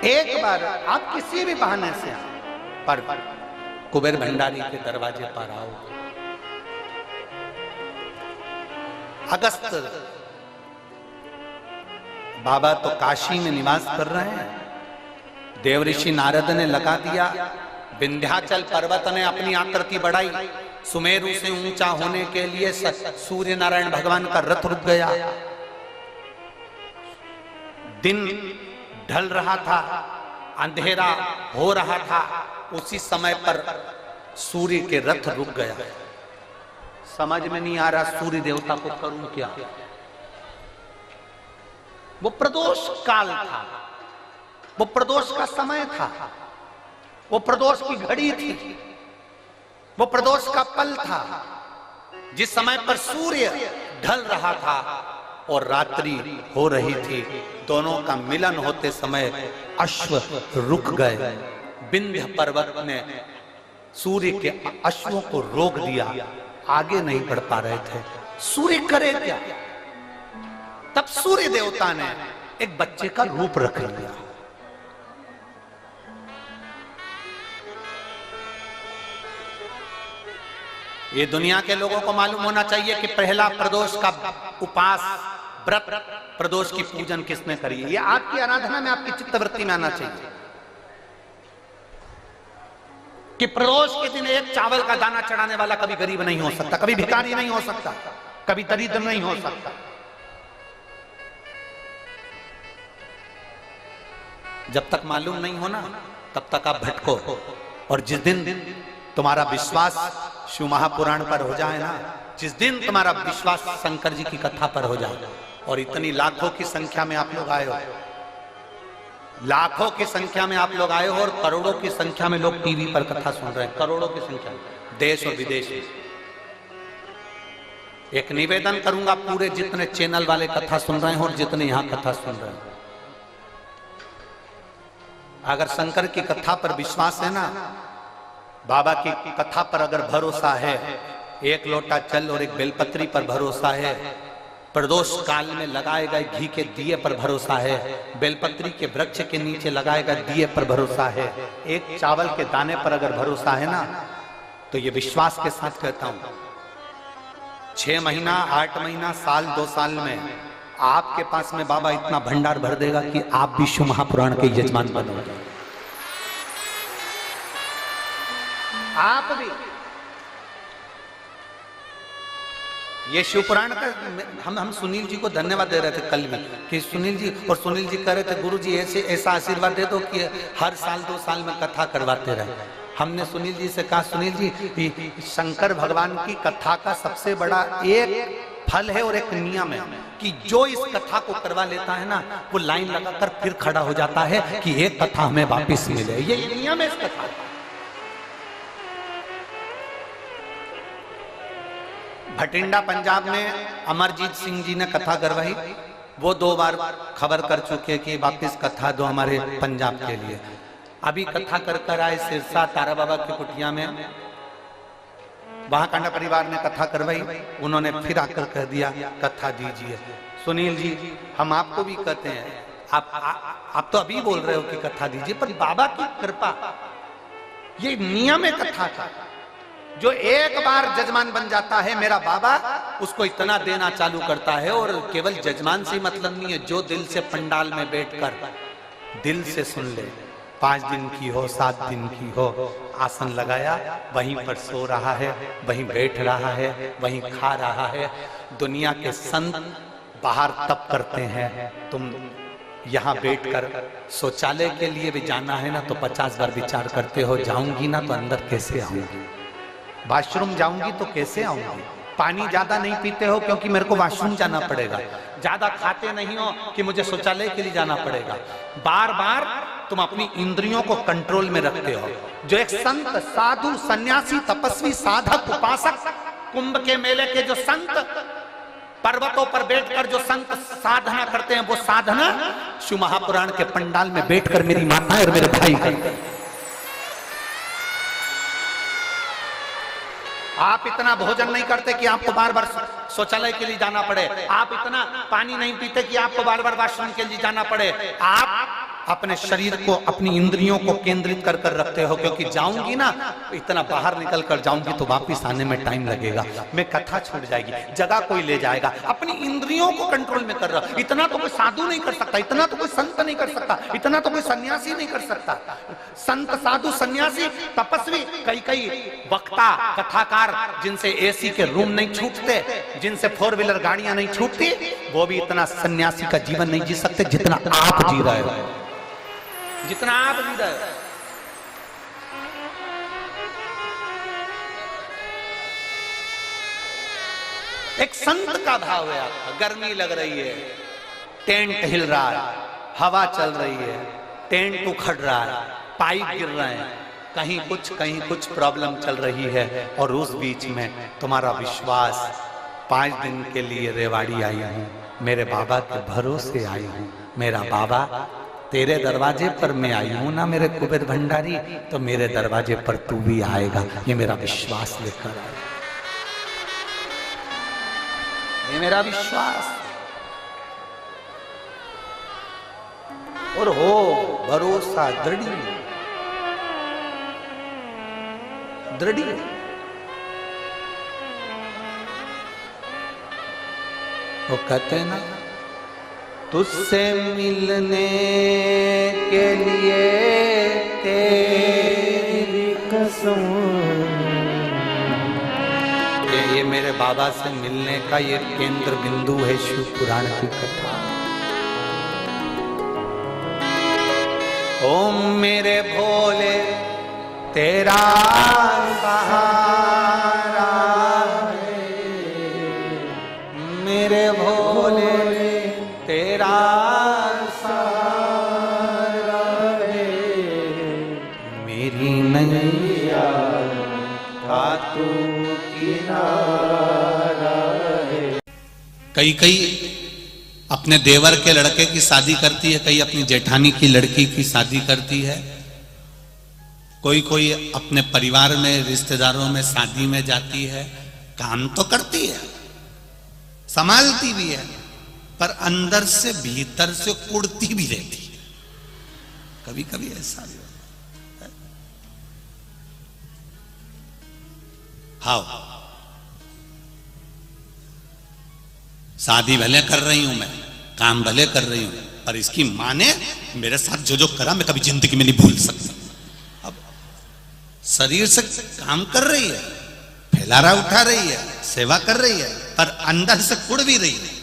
एक बार आप किसी भी बहाने से पर कुबेर भंडारी के दरवाजे पर आओ। अगस्त बाबा तो काशी में निवास कर रहे हैं, देवऋषि नारद ने लगा दिया, विंध्याचल पर्वत ने अपनी आकृति बढ़ाई, सुमेरु से ऊंचा होने के लिए सूर्य नारायण भगवान का रथ रुक गया, दिन ढल रहा था, अंधेरा हो रहा था, उसी समय पर सूर्य के रथ रुक गया। समझ में नहीं आ रहा सूर्य देवता को करूं क्या। वो प्रदोष काल था, वो प्रदोष का समय था, वो प्रदोष की घड़ी थी, वो प्रदोष का पल था, जिस समय पर सूर्य ढल रहा था और रात्रि हो रही थी। दोनों का मिलन होते समय अश्व रुक गए। विंध्य पर्वत ने सूर्य के अश्वों को रोक दिया, आगे नहीं बढ़ पा रहे थे। सूर्य करे क्या? तब सूर्य देवता ने एक बच्चे का रूप रख लिया। ये दुनिया के लोगों को मालूम होना चाहिए कि पहला प्रदोष का उपास व्रत, प्रदोष की पूजन किसने करी है। ये आपकी आराधना में, आपकी चित्तवृत्ति में आना चाहिए कि प्रदोष के दिन एक चावल का दाना चढ़ाने वाला कभी गरीब नहीं हो सकता, कभी भिखारी नहीं हो सकता, कभी दरिद्र नहीं हो सकता। जब तक मालूम नहीं हो ना, तब तक आप भटको। और जिस दिन तुम्हारा विश्वास शिव महापुराण पर हो जाए ना, जिस दिन तुम्हारा विश्वास शंकर जी की कथा पर हो जाए, और इतनी लाखों की संख्या में आप लोग आए हो, लाखों की संख्या में आप लोग आए हो, और करोड़ों की संख्या में लोग टीवी पर कथा सुन रहे हैं, करोड़ों की संख्या में, देश और विदेश में। एक निवेदन करूंगा, पूरे जितने चैनल वाले कथा सुन रहे हैं और जितने यहां कथा सुन रहे हैं, अगर शंकर की कथा पर विश्वास है ना, बाबा की कथा पर अगर भरोसा है, एक लोटा जल और एक बेलपत्री पर भरोसा है, प्रदोष काल में लगाए गए घी के दिए पर भरोसा है, बेलपत्री के वृक्ष के नीचे लगाए गए दिए पर भरोसा है, एक चावल के दाने पर अगर भरोसा है ना, तो ये विश्वास के साथ कहता हूं, 6 महीना, 8 महीना, साल, 2 साल में आपके पास में बाबा इतना भंडार भर देगा कि आप भी शिव महापुराण के यजमान बनोगे। आप भी। ये शिव पुराण का हम सुनील जी को धन्यवाद दे रहे थे कल भी, कि सुनील जी कह रहे थे, गुरु जी ऐसा आशीर्वाद दे दो कि हर साल 2 साल में कथा करवाते रहे। हमने सुनील जी से कहा, सुनील जी शंकर भगवान की कथा का सबसे बड़ा एक फल है और एक नियम है कि जो इस कथा को करवा लेता है ना, वो लाइन लगाकर फिर खड़ा हो जाता है कि एक कथा हमें वापस मिले। ये नियम है इस कथा का। भटिंडा पंजाब में अमरजीत सिंह जी ने कथा करवाई, वो 2 बार खबर कर चुके कि वापिस कथा दो हमारे पंजाब के लिए। अभी कथा कर आए सिरसा तारा बाबा की कुटिया में, वहां कांडा परिवार ने कथा करवाई, उन्होंने फिर आकर कह दिया कथा दीजिए। सुनील जी, हम आपको भी कहते हैं, आप तो अभी बोल रहे हो कि कथा दीजिए, पर बाबा की कृपा, ये नियम है कथा का। जो एक बार जजमान बन जाता है मेरा बाबा, उसको इतना देना चालू करता है। और केवल जजमान से मतलब नहीं है, जो दिल से पंडाल में बैठकर दिल से सुन ले, 5 दिन की हो 7 दिन की हो, आसन लगाया वहीं पर सो रहा है, वहीं बैठ रहा है, वहीं खा रहा है। दुनिया के संत बाहर तप करते हैं, तुम यहाँ बैठकर शौचालय के लिए भी जाना है ना तो 50 बार विचार करते हो, जाऊंगी ना तो अंदर कैसे आऊंगी, वॉशरूम जाऊंगी तो कैसे आऊंगी। पानी ज्यादा नहीं पीते हो क्योंकि मेरे को वॉशरूम जाना पड़ेगा, ज्यादा खाते नहीं हो कि मुझे शौचालय के लिए जाना पड़ेगा। बार बार तुम अपनी इंद्रियों को कंट्रोल में रखते हो। जो एक संत, साधु, सन्यासी, तपस्वी, साधक, उपासक, कुंभ के मेले के जो संत, पर्वतों पर बैठकर जो संत साधना करते हैं, वो साधना शिव महापुराण के पंडाल में बैठकर मेरी माता और मेरे भाई करते हैं। आप इतना भोजन नहीं करते कि आपको बार बार शौचालय के लिए जाना पड़े, आप इतना पानी नहीं पीते कि आपको बार बार वॉशरूम के लिए जाना पड़े। आप अपने शरीर को, अपनी इंद्रियों को केंद्रित कर कर रखते हो, क्योंकि जाऊंगी ना, इतना बाहर निकल कर जाऊंगी तो वापिस आने में टाइम लगेगा, मैं कथा छूट जाएगी, जगह कोई ले जाएगा। अपनी इंद्रियों को कंट्रोल में कर रहा। इतना तो कोई साधु नहीं कर सकता, इतना तो कोई संत नहीं कर सकता, इतना तो कोई सन्यासी नहीं कर सकता। संत, साधु, सन्यासी, तपस्वी, कई वक्ता, कथाकार, जिनसे एसी के रूम नहीं छूटते, जिनसे 4 व्हीलर गाड़ियां नहीं छूटती, वो भी इतना सन्यासी का जीवन नहीं जी सकते जितना आप जी रहे हो, जितना आप जी रहे हो। एक संत का भाव है आपका। गर्मी लग रही है, टेंट हिल रहा है, हवा चल रही है, टेंट उखड़ रहा है, पाइप गिर रहे हैं, कहीं कुछ प्रॉब्लम चल रही है, और उस बीच में तुम्हारा विश्वास, 5 दिन के लिए रेवाड़ी आई हूं, मेरे बाबा के भरोसे आई हूं, मेरा बाबा तेरे दरवाजे पर मैं आई हूं ना मेरे कुबेर भंडारी, तो मेरे दरवाजे पर तू भी आएगा, ये मेरा विश्वास लेकर आए, ये मेरा विश्वास। और हो भरोसा दृढ़, वो कहते ना, तुझसे मिलने के लिए तेरी कसम, ये मेरे बाबा से मिलने का ये केंद्र बिंदु है शिव पुराण की कथा। ओम मेरे भोले तेरा सहारा है, मेरे भोले तेरा सहारा है, मेरी नैया का तू किनारा है। कई अपने देवर के लड़के की शादी करती है, कई अपनी जेठानी की लड़की की शादी करती है, कोई अपने परिवार में, रिश्तेदारों में शादी में जाती है, काम तो करती है, संभालती भी है, पर अंदर से, भीतर से कुड़ती भी रहती है। कभी कभी ऐसा भी होता है। हाँ, शादी भले कर रही हूं मैं, काम भले कर रही हूं, पर इसकी मां ने मेरे साथ जो करा मैं कभी जिंदगी में नहीं भूल सकता। अब शरीर से काम कर रही है, फैलारा उठा रही है, सेवा कर रही है, पर अंदर से कुड़ भी रही है।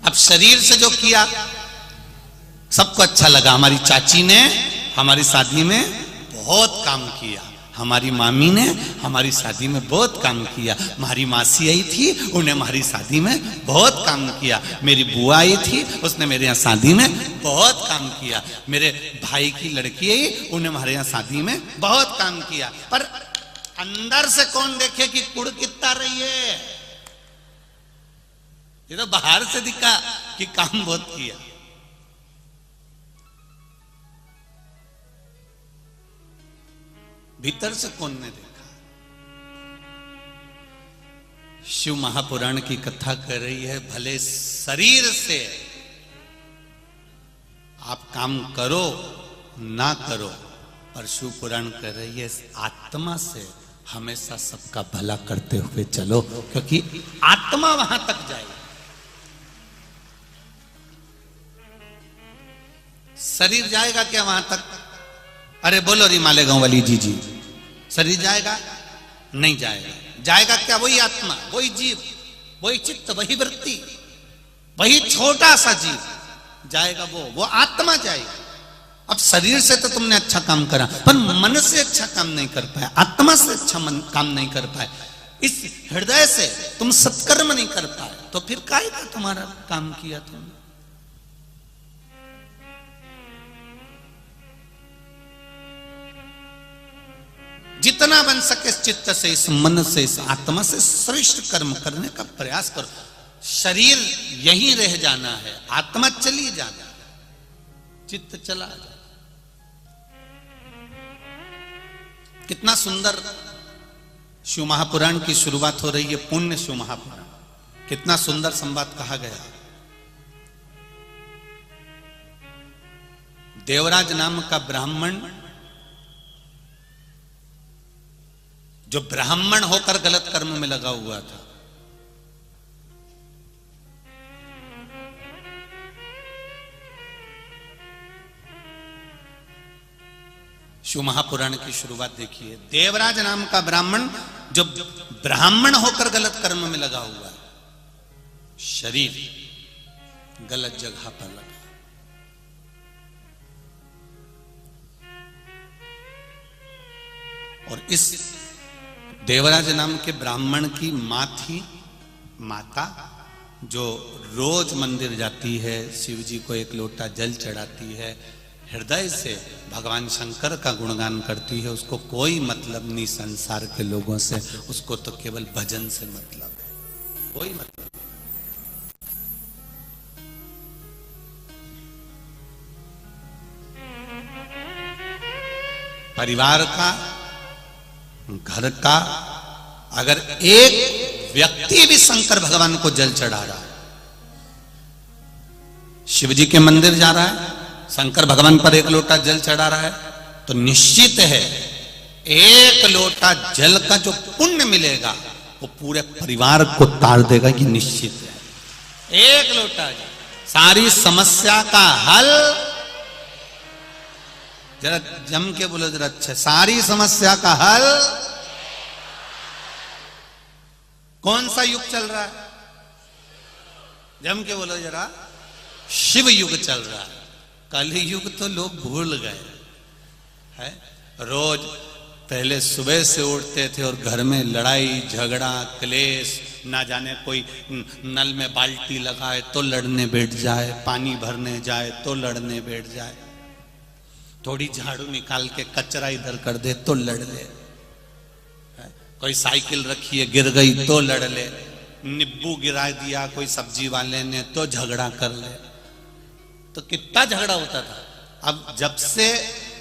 अब शरीर से जो किया सबको अच्छा लगा। हमारी चाची ने हमारी शादी में बहुत काम किया, हमारी मामी ने हमारी शादी में बहुत काम किया, हमारी मासी आई थी, उन्हें हमारी शादी में बहुत काम किया, मेरी बुआ आई थी, उसने मेरे यहाँ शादी में बहुत काम किया, मेरे भाई की लड़की आई, उन्हें हमारे यहाँ शादी में बहुत काम किया। पर अंदर से कौन देखे कि कुड़ कितना रही है? ये तो बाहर से दिखा कि काम बहुत किया। भीतर से कौन ने देखा? शिव महापुराण की कथा कर रही है, भले शरीर से आप काम करो ना करो, पर शिव पुराण कर रही है आत्मा से हमेशा सबका भला करते हुए चलो, क्योंकि आत्मा वहां तक जाएगी। शरीर जाएगा क्या वहां तक? अरे बोलो री मालेगांव वाली जी, शरीर जाएगा? नहीं जाएगा। जाएगा क्या? वही आत्मा, वही जीव, वही चित्त, वही वृत्ति, वही छोटा सा जीव जाएगा। वो आत्मा जाएगी। अब शरीर से तो तुमने अच्छा काम करा, पर मन से अच्छा काम नहीं कर पाए, आत्मा से अच्छा काम नहीं कर पाए, इस हृदय से तुम सत्कर्म नहीं कर पाए, तो फिर काहे का तुम्हारा काम किया तुमने? जितना बन सके इस चित्त से, इस मन से, इस आत्मा से श्रेष्ठ कर्म करने का प्रयास करो। शरीर यहीं रह जाना है, आत्मा चली जाना है, चित्त चला जाए। कितना सुंदर शिव महापुराण की शुरुआत हो रही है, पुण्य शिव महापुराण। कितना सुंदर संवाद कहा गया। देवराज नाम का ब्राह्मण, जो ब्राह्मण होकर गलत कर्म में लगा हुआ था, शिव महापुराण की शुरुआत देखिए। देवराज नाम का ब्राह्मण जो ब्राह्मण होकर गलत कर्म में लगा हुआ है, शरीर गलत जगह पर लगा। और इस देवराज नाम के ब्राह्मण की मां थी, माता, जो रोज मंदिर जाती है, शिव जी को एक लोटा जल चढ़ाती है, हृदय से भगवान शंकर का गुणगान करती है। उसको कोई मतलब नहीं संसार के लोगों से, उसको तो केवल भजन से मतलब है, कोई मतलब। परिवार का, घर का अगर एक व्यक्ति भी शंकर भगवान को जल चढ़ा रहा है, शिव जी के मंदिर जा रहा है, शंकर भगवान पर एक लोटा जल चढ़ा रहा है, तो निश्चित है एक लोटा जल का जो पुण्य मिलेगा वो पूरे परिवार को तार देगा, कि निश्चित है। एक लोटा जल, सारी समस्या का हल। जरा जम के बोलो जरा, अच्छा, सारी समस्या का हल। कौन सा युग चल रहा है? जम के बोलो जरा, शिव युग चल रहा है। कल युग तो लोग भूल गए है। रोज पहले सुबह से उठते थे और घर में लड़ाई झगड़ा क्लेश, ना जाने कोई नल में बाल्टी लगाए तो लड़ने बैठ जाए, पानी भरने जाए तो लड़ने बैठ जाए, थोड़ी झाड़ू निकाल के कचरा इधर कर दे तो लड़ ले, कोई साइकिल रखी है गिर गई तो लड़ ले, नींबू गिरा दिया कोई सब्जी वाले ने तो झगड़ा कर ले। तो कितना झगड़ा होता था। अब जब से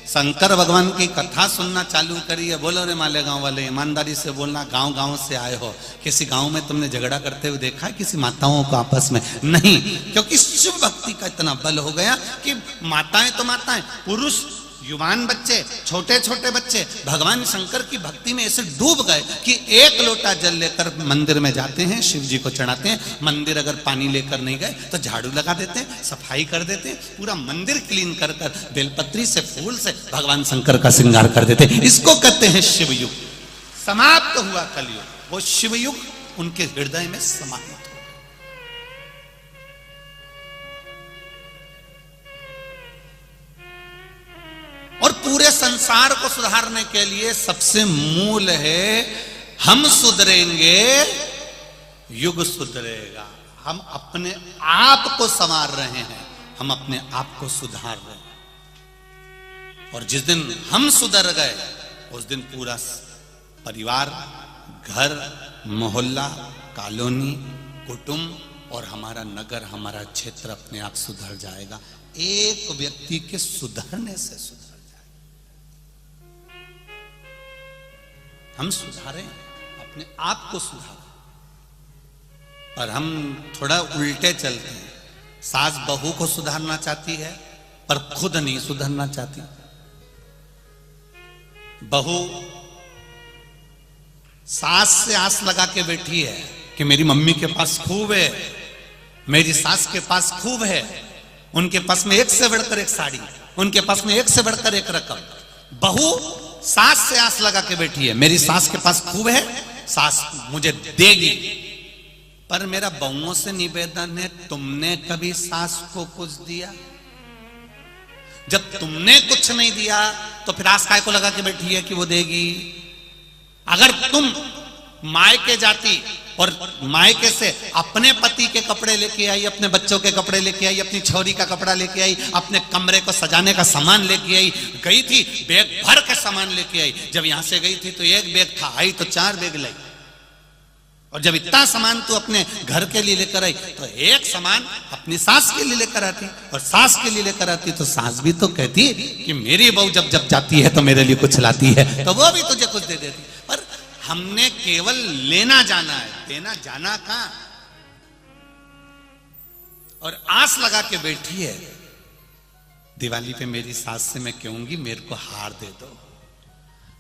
शंकर भगवान की कथा सुनना चालू करी है, बोलो रे मालेगांव वाले, ईमानदारी से बोलना, गांव गांव से आए हो, किसी गांव में तुमने झगड़ा करते हुए देखा है किसी माताओं को आपस में? नहीं, क्योंकि शिव भक्ति का इतना बल हो गया कि माताएं तो माताएं, पुरुष, युवान बच्चे, छोटे छोटे बच्चे भगवान शंकर की भक्ति में ऐसे डूब गए कि एक लोटा जल लेकर मंदिर में जाते हैं, शिव जी को चढ़ाते हैं। मंदिर अगर पानी लेकर नहीं गए तो झाड़ू लगा देते हैं, सफाई कर देते हैं, पूरा मंदिर क्लीन कर कर बेलपत्री से, फूल से भगवान शंकर का श्रृंगार कर देते हैं। इसको कहते हैं शिव युग। समाप्त हुआ कलयुग, वो शिव युग उनके हृदय में समाहित। और पूरे संसार को सुधारने के लिए सबसे मूल है, हम सुधरेंगे युग सुधरेगा। हम अपने आप को संवार रहे हैं, हम अपने आप को सुधार रहे हैं। और जिस दिन हम सुधर गए उस दिन पूरा परिवार, घर, मोहल्ला, कॉलोनी, कुटुंब और हमारा नगर, हमारा क्षेत्र अपने आप सुधर जाएगा। एक व्यक्ति के सुधरने से सुधर जाएगा। हम सुधारें, अपने आप को सुधारें, पर हम थोड़ा उल्टे चलते हैं। सास बहू को सुधारना चाहती है पर खुद नहीं सुधरना चाहती। बहू सास से आस लगा के बैठी है कि मेरी मम्मी के पास खूब है, मेरी सास के पास खूब है, उनके पास में एक से बढ़कर एक साड़ी, उनके पास में एक से बढ़कर एक रकम। बहू सास से आस लगा के बैठी है, मेरी सास के पास खूब है, सास मुझे देगी। पर मेरा बहुओं से निवेदन है, तुमने कभी सास को कुछ दिया? जब तुमने कुछ नहीं दिया तो फिर आस काय को लगा के बैठी है कि वो देगी? अगर तुम मायके जाती और मायके से अपने पति के कपड़े लेके आई, अपने बच्चों के कपड़े लेके आई, अपनी छोरी का कपड़ा लेके आई, अपने कमरे को सजाने का सामान लेके आई, गई थी बैग भर के सामान लेके आई। जब यहां से गई थी तो एक बैग था, आई तो 4 बैग लाई। और जब इतना सामान तू अपने घर के लिए लेकर आई तो एक सामान अपनी सास के लिए लेकर आती, और सास के लिए लेकर आती तो सास भी तो कहती कि मेरी बहू जब जब जाती है तो मेरे लिए कुछ लाती है, तो वो भी तुझे कुछ दे देती। पर हमने केवल लेना जाना है, देना जाना कहां? और आस लगा के बैठी है, दिवाली पे मेरी सास से मैं कहूंगी मेरे को हार दे दो,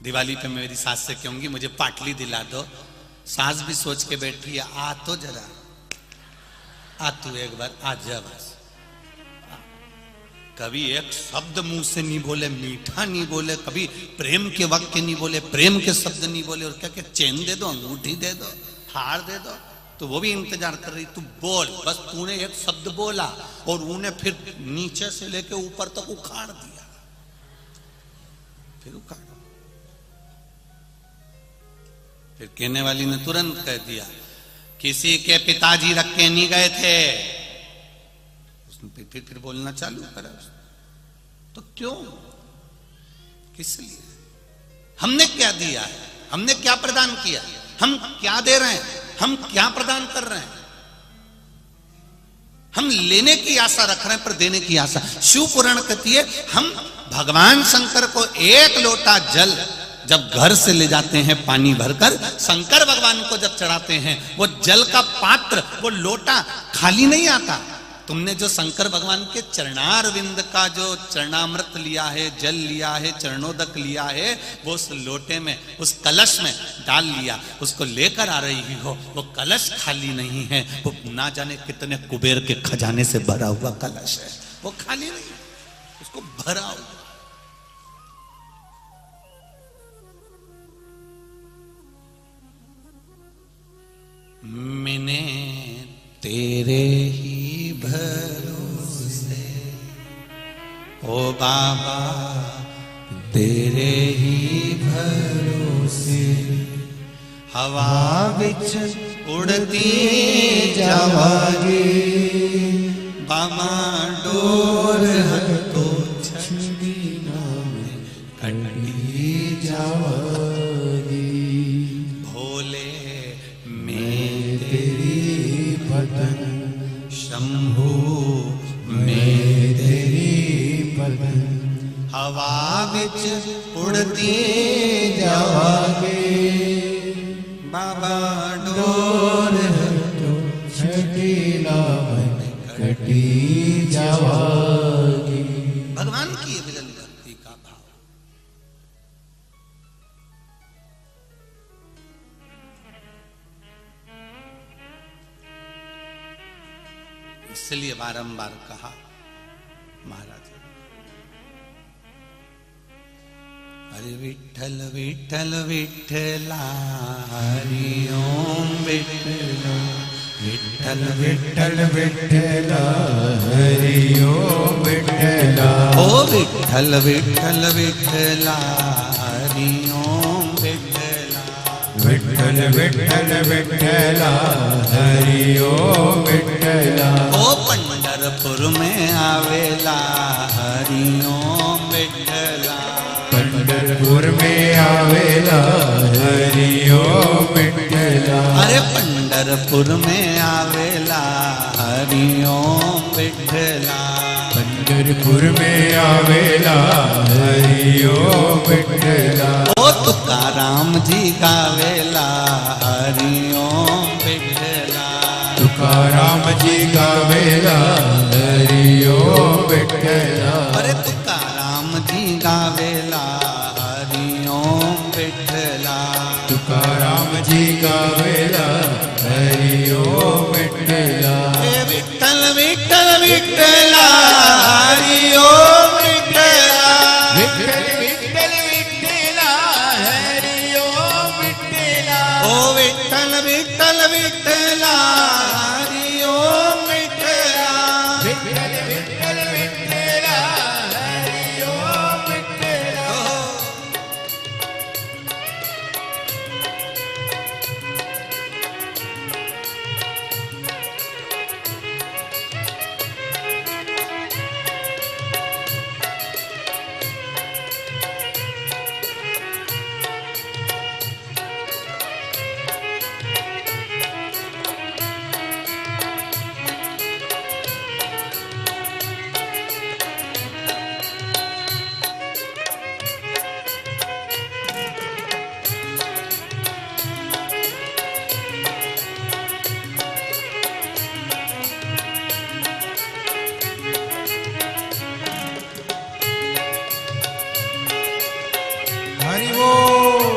दिवाली पे मेरी सास से कहूंगी मुझे पाटली दिला दो। सास भी सोच के बैठी है, आ तो जरा, आ तू एक बार आ जा बस। कभी एक शब्द मुंह से नहीं बोले, मीठा नहीं बोले, कभी प्रेम के वाक्य नहीं बोले, प्रेम के शब्द नहीं बोले, और क्या क्या चेन दे दो, अंगूठी दे दो, हार दे दो, तो वो भी इंतजार कर रही, तू बोल। बस तूने एक शब्द बोला और उन्हें फिर नीचे से लेके ऊपर तक उखाड़ दिया, फिर उखाड़। फिर कहने वाली ने तुरंत कह दिया, किसी के पिताजी रख के नहीं गए थे। उसने फिर बोलना चालू करा। तो क्यों, किस लिए? हमने क्या दिया है, हमने क्या प्रदान किया, हम क्या दे रहे हैं, हम क्या प्रदान कर रहे हैं? हम लेने की आशा रख रहे हैं पर देने की आशा। शिव पुराण कहती है, हम भगवान शंकर को एक लोटा जल जब घर से ले जाते हैं पानी भरकर, शंकर भगवान को जब चढ़ाते हैं, वो जल का पात्र, वो लोटा खाली नहीं आता। तुमने जो शंकर भगवान के चरणारविंद का जो चरणामृत लिया है, जल लिया है, चरणोदक लिया है, वो उस लोटे में, उस कलश में डाल लिया, उसको लेकर आ रही हो। वो कलश खाली नहीं है, वो ना जाने कितने कुबेर के खजाने से भरा हुआ कलश है। वो खाली नहीं, उसको भरा हुआ। मैंने तेरे ही भरोसे, ओ बाबा तेरे ही भरोसे, हवा विच उड़ती जावागे, बाबा डोर तो छड़ी नामे कंडी जावागी। भोले मैं तेरी भजन, शंभू मैं तेरी भजन, हवा विच उड़ती जावागे, बाबा डोर तो छड़ी नामे कटी जावागी। भगवान की ये विरल भक्ति का भाव। इसलिए बारंबार कहा महाराज, अरे विठ्ठल विठ्ठल विठ्ठला, हरि ओम विठ्ठला, विठ्ठल विठ्ठल विठ्ठला, हरि ओम विठ्ठला, ओ विठ्ठल विठ्ठल विठ्ठला, हरि ओम विठ्ठला, विठ्ठल विठ्ठल विठ्ठला, हरि ओम विठ्ठला, ओ पंढरपुर में आवेला, हरि ओम विठ्ठला, पंढरपुर पंढरपुर में आवेला हरि ओम विठला। अरे पंढरपुर में आवेला हरि ओम विठला। पंढरपुर में आवेला हरि ओम विठला। ओ तुकाराम जी गावेला हरि ओम विठला। तुकाराम जी गावेला हरि ओम विठला। अरे तुकाराम जी गावेला हरि ओम विठला। तुकाराम जी गावेला हरि ओम विठला। हे विठ्ठल विठ्ठल विठ्ठला हरि ओम विठला। विठ्ठल विठ्ठल विठ्ठला हरि ओम विठला। ओ विठ्ठल विठ्ठल विठ्ठला हरि ओम विठला। विठ्ठल विठ्ठल विठ्ठला हरि ओम विठला। हरि बोल।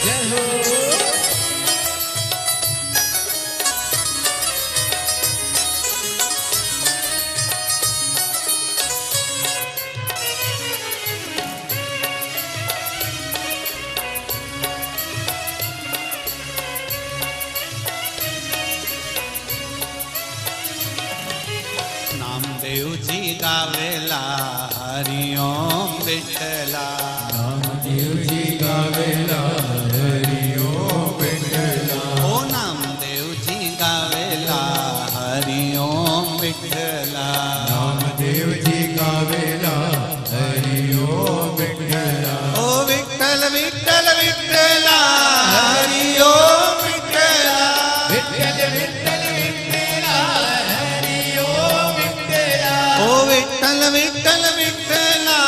जय हो। नामदेव जी गावेला हरि ओम विठला। नामदेव जी गावेला हरि ओम विठला। ओ नामदेव जी गावेला हरि ओम विठला। नामदेव जी गावेला हरि ओम विठला। ओ विठ्ठल विठ्ठल विठ्ठला हरि ओम विठला। विठ्ठल विठ्ठल विठ्ठला हरि ओम विठला। ओ विठ्ठल विठ्ठल विठ्ठला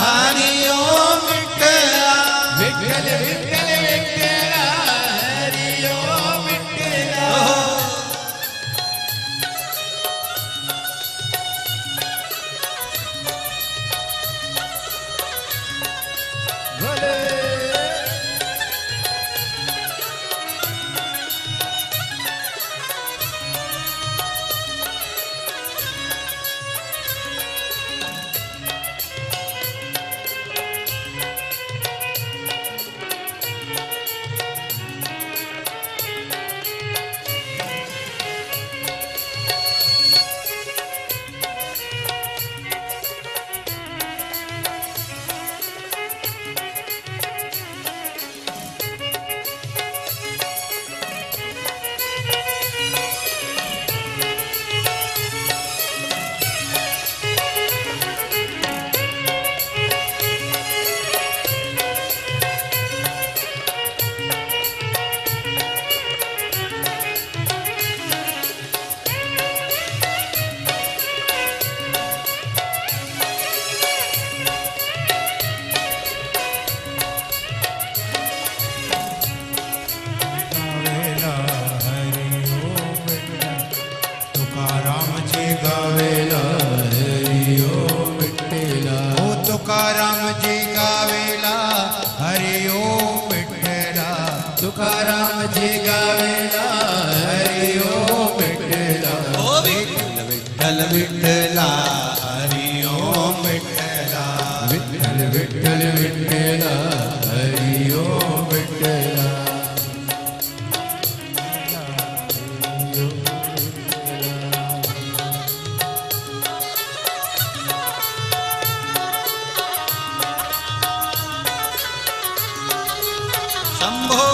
हरि ओम तुकाराम जी गावेला हरि ओम विठ्ठला तुकाराम जी गावेला हरि ओम विठ्ठला ओ विठ्ठल विठ्ठल विठ्ठला हरि ओम विठ्ठला विठ्ठल विठ्ठल विठ्ठला हरि ओम विठ्ठला शंभो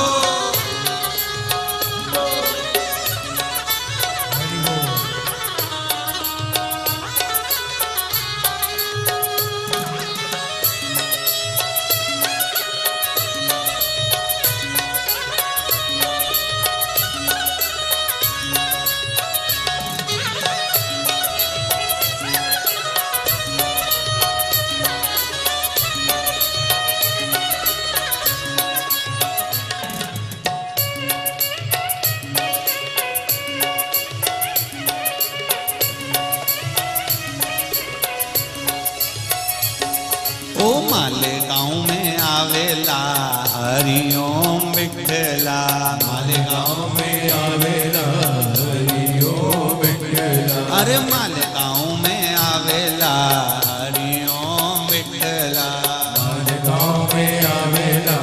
ओ मालेगांव में आवेला हरि ओम विठ्ठला मालेगांव में आवेला हरि ओम विठ्ठला अरे मालेगांव में आवेला हरि ओम विठ्ठला मालेगांव में आवेला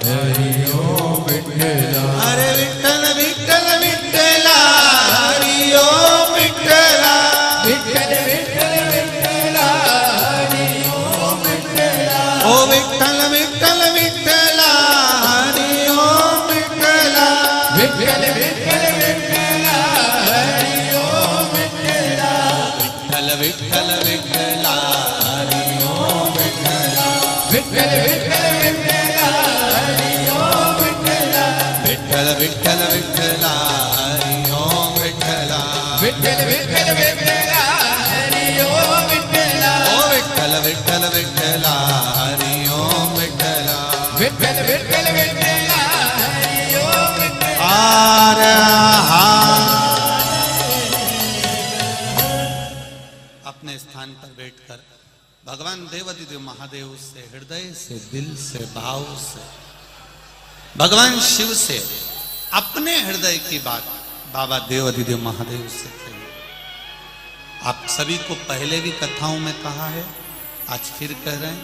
हरि ओम विठ्ठला अरे विठ्ठल विठ्ठल विठ्ठला हरि ओम विठ्ठला विठ्ठल विठ्ठल विठ्ठला हरि ओम विठ्ठला ओ विठ्ठल विठ्ठल विठ्ठला हरि ओम विठ्ठला विठ्ठल विठ्ठल विठ्ठला हरि ओम विठ्ठला विठ्ठल विठ्ठल विठ्ठला हरि ओम विठ्ठला विठ्ठल विठ्ठल विठ्ठला हरि ओम विठ्ठला विठ्ठल विठ्ठल विठ्ठला हरि ओम विठ्ठला विठ्ठल विठ्ठल विठ्ठला हरि ओम विठ्ठला ओ विठ्ठल विठ्ठल विठ्ठला हरि ओम विठ्ठला विठ्ठल विठ्ठल विठ्ठला हरि ओम विठ्ठला अपने स्थान पर बैठकर भगवान देवादिदेव महादेव से हृदय से दिल से भाव से भगवान शिव से अपने हृदय की बात बाबा देवादिदेव महादेव से कहिए। आप सभी को पहले भी कथाओं में कहा है, आज फिर कह रहे हैं।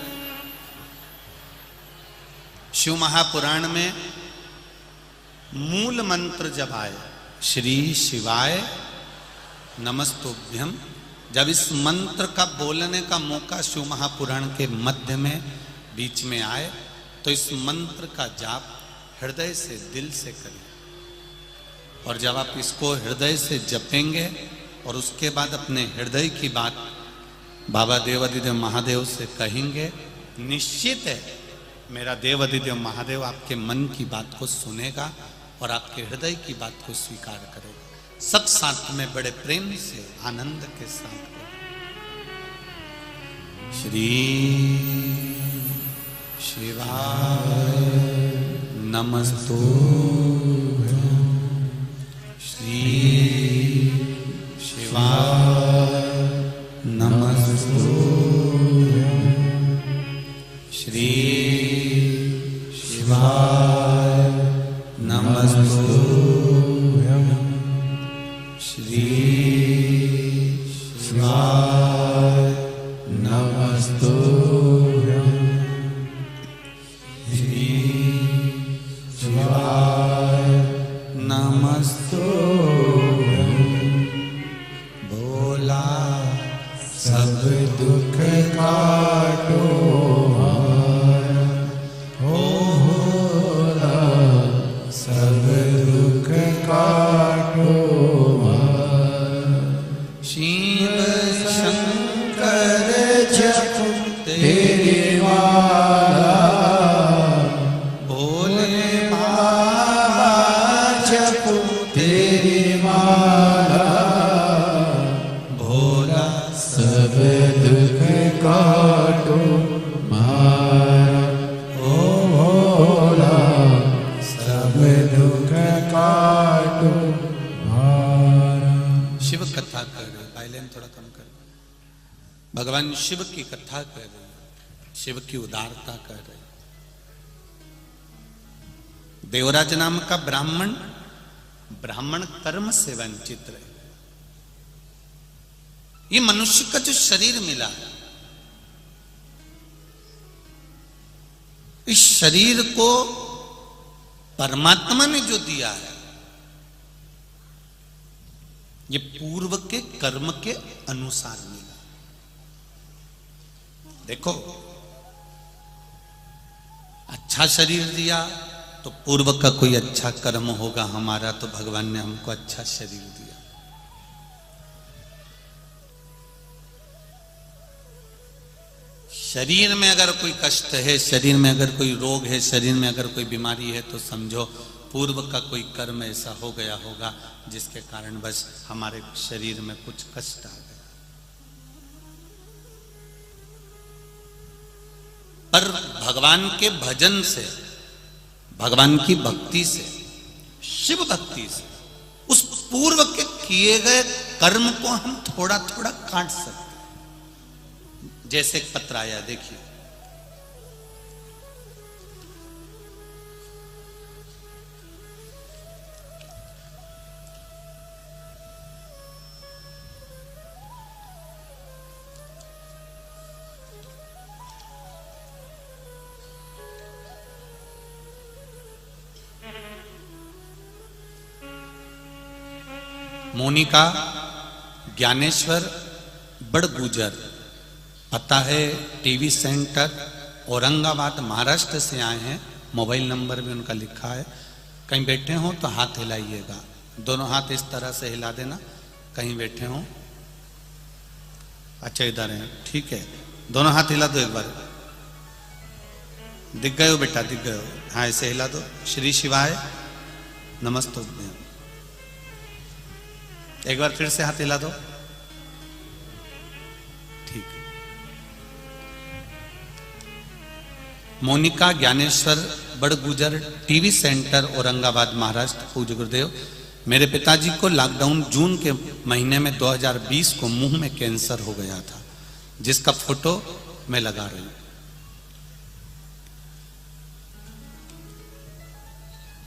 शिव महापुराण में मूल मंत्र जब आए श्री शिवाय नमस्तुभ्यम, जब इस मंत्र का बोलने का मौका शिव महापुराण के मध्य में बीच में आए तो इस मंत्र का जाप हृदय से दिल से करें। और जब आप इसको हृदय से जपेंगे और उसके बाद अपने हृदय की बात बाबा देवादिदेव महादेव से कहेंगे, निश्चित है मेरा देवादिदेव महादेव आपके मन की बात को सुनेगा और आपके हृदय की बात को स्वीकार करेगा। सब साथ में बड़े प्रेम से आनंद के साथ श्री शिवाय नमस्तुभ्यं, श्री शिवाय नमस्तुभ्यं, श्री शिवाय नमस्तुभ्यं, श्री शिवाय नमस्तुभ्यं, श्री शिवाय नमस्तुभ्यं। भोला सब दुख काटो भोला सब दुख काटो शिव शंकर जप तेरे माला, भोले बाबा जप तेरी माला, भोला सब दुख काटो मारा ओ भोला सब दुख काटो मारा। शिव कथा कर रहे, वायलेंस थोड़ा कम कर। भगवान शिव की कथा कर रहे, शिव की उदारता कह रहे। देवराज नाम का ब्राह्मण कर्म से वंचित रहे। ये मनुष्य का जो शरीर मिला, इस शरीर को परमात्मा ने जो दिया है, ये पूर्व के कर्म के अनुसार मिला। देखो, अच्छा शरीर दिया तो पूर्व का कोई अच्छा कर्म होगा हमारा, तो भगवान ने हमको अच्छा शरीर दिया। शरीर में अगर कोई कष्ट है, शरीर में अगर कोई रोग है, शरीर में अगर कोई बीमारी है, तो समझो पूर्व का कोई कर्म ऐसा हो गया होगा जिसके कारण बस हमारे शरीर में कुछ कष्ट आ गया। पर भगवान के भजन से, भगवान की भक्ति से, शिव भक्ति से, उस पूर्व के किए गए कर्म को हम थोड़ा थोड़ा काट सकते। जैसे एक पत्र आया, देखिए, मोनिका ज्ञानेश्वर बड़गुजर, पता है टीवी सेंटर, औरंगाबाद, महाराष्ट्र से आए हैं। मोबाइल नंबर भी उनका लिखा है। कहीं बैठे हो तो हाथ हिलाइएगा, दोनों हाथ इस तरह से हिला देना। कहीं बैठे हो, अच्छा इधर है, ठीक है, दोनों हाथ हिला दो एक बार। दिख गए हो बेटा, दिख गए हो? हाँ, ऐसे हिला दो। श्री शिवाय नमस्ते। एक बार फिर से हाथ हिला दो, ठीक है। Monika Gyaneshwar Badgujar, TV centre, Aurangabad, Maharashtra. पूज्य गुरुदेव, मेरे पिताजी को लॉकडाउन जून के महीने में 2020 को मुंह में कैंसर हो गया था, जिसका फोटो मैं लगा रही हूं।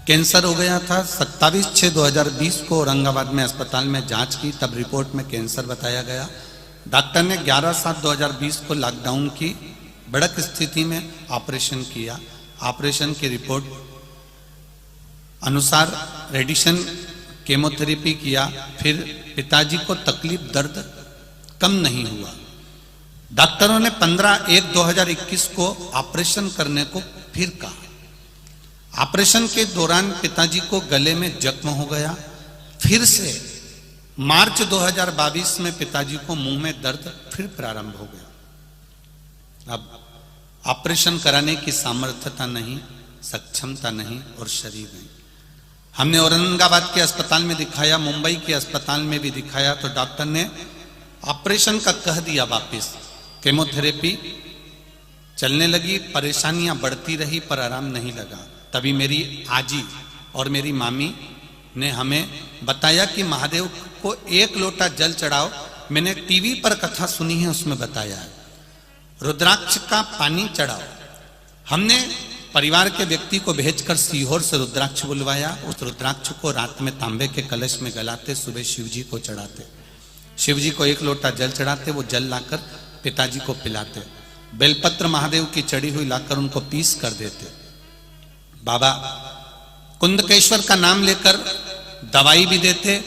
कैंसर हो गया था 27/6/2020 को। औरंगाबाद में अस्पताल में जांच की, तब रिपोर्ट में कैंसर बताया गया। डॉक्टर ने 11/7/2020 को लॉकडाउन की बड़क स्थिति में ऑपरेशन किया। ऑपरेशन की रिपोर्ट अनुसार रेडिएशन केमोथेरेपी किया। फिर पिताजी को तकलीफ, दर्द कम नहीं हुआ। डॉक्टरों ने 15/1/2021 को ऑपरेशन करने को फिर कहा। ऑपरेशन के दौरान पिताजी को गले में जख्म हो गया। फिर से मार्च 2022 में पिताजी को मुंह में दर्द फिर प्रारंभ हो गया। अब ऑपरेशन कराने की सामर्थ्यता नहीं, सक्षमता नहीं और शरीर नहीं। हमने औरंगाबाद के अस्पताल में दिखाया, मुंबई के अस्पताल में भी दिखाया, तो डॉक्टर ने ऑपरेशन का कह दिया वापस। केमोथेरेपी चलने लगी, परेशानियां बढ़ती रही पर आराम नहीं लगा। तभी मेरी आजी और मेरी मामी ने हमें बताया कि महादेव को 1 लोटा जल चढ़ाओ। मैंने टीवी पर कथा सुनी है, उसमें बताया है रुद्राक्ष का पानी चढ़ाओ। हमने परिवार के व्यक्ति को भेजकर सीहोर से रुद्राक्ष बुलवाया। उस रुद्राक्ष को रात में तांबे के कलश में गलाते, सुबह शिव जी को चढ़ाते। शिव जी को 1 लोटा जल चढ़ाते, वो जल लाकर पिताजी को पिलाते। बेलपत्र महादेव की चढ़ी हुई लाकर उनको पीस कर देते। बाबा कुंदकेश्वर का नाम लेकर दवाई भी देते।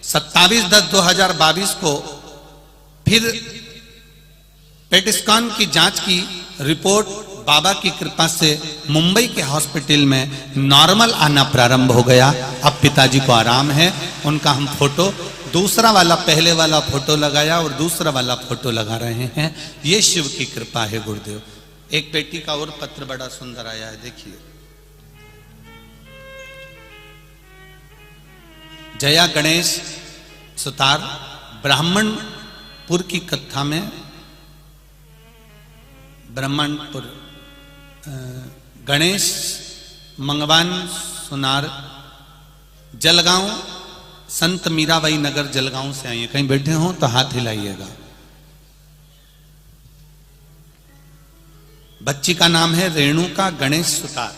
27/10/2022 को फिर पेट स्कैन की जांच की रिपोर्ट बाबा की कृपा से मुंबई के हॉस्पिटल में नॉर्मल आना प्रारंभ हो गया। अब पिताजी को आराम है। उनका हम फोटो, दूसरा वाला पहले वाला फोटो लगाया और दूसरा वाला फोटो लगा रहे हैं। ये शिव की कृपा है गुरुदेव। एक बेटी का और पत्र बड़ा सुंदर आया है, देखिए। जया गणेश सुतार, ब्राह्मणपुर की कथा में, ब्राह्मणपुर, गणेश मंगवान सुनार, जलगांव, संत मीराबाई नगर, जलगांव से आई है। कहीं बैठे हो तो हाथ हिलाइएगा। बच्ची का नाम है रेणुका गणेश सुतार।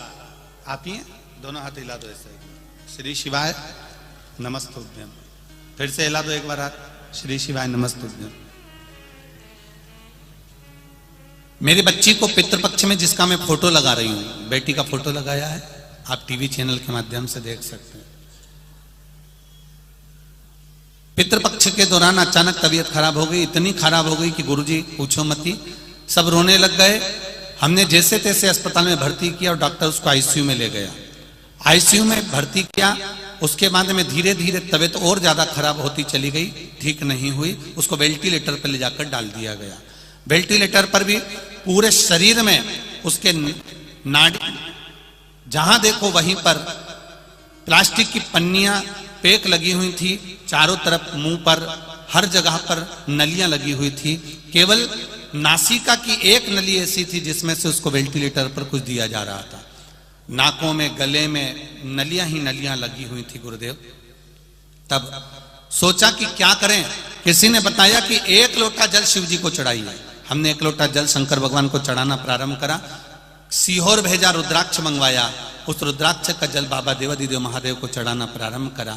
आप ही हैं? दोनों हाथ हिला दो ऐसे। श्री शिवाय नमस्तुभ्यम। फिर से हिला दो एक बार हाथ। श्री शिवाय नमस्तुभ्यम। मेरी बच्ची को पितृपक्ष में जिसका मैं फोटो लगा रही हूं, बेटी का फोटो लगाया है, आप टीवी चैनल के माध्यम से देख सकते हैं। पितृपक्ष के दौरान अचानक तबीयत खराब हो गई, इतनी खराब हो गई कि गुरुजी पूछो मती, सब रोने लग गए। हमने जैसे तैसे अस्पताल में भर्ती किया और डॉक्टर उसको आईसीयू में ले गया। आईसीयू में भर्ती किया, उसके बाद में धीरे धीरे तबीयत और ज्यादा खराब होती चली गई, ठीक नहीं हुई। उसको वेंटिलेटर पर ले जाकर डाल दिया गया। वेंटिलेटर पर भी पूरे शरीर में उसके नाड़ी, जहां देखो वहीं पर प्लास्टिक की पन्नियां पैक लगी हुई थी, चारों तरफ मुंह पर हर जगह पर नलियां लगी हुई थी। केवल नासिका की एक नली ऐसी थी जिसमें से उसको वेंटिलेटर पर कुछ दिया जा रहा था। नाकों में, गले में नलियां ही नलियां लगी हुई थी गुरुदेव। तब सोचा कि क्या करें। किसी ने बताया कि 1 लोटा जल शिव जी को चढ़ाइए। हमने 1 लोटा जल शंकर भगवान को चढ़ाना प्रारंभ करा। सीहोर भेजा, रुद्राक्ष मंगवाया, उस रुद्राक्ष का जल बाबा देवादिदेव महादेव को चढ़ाना प्रारंभ करा।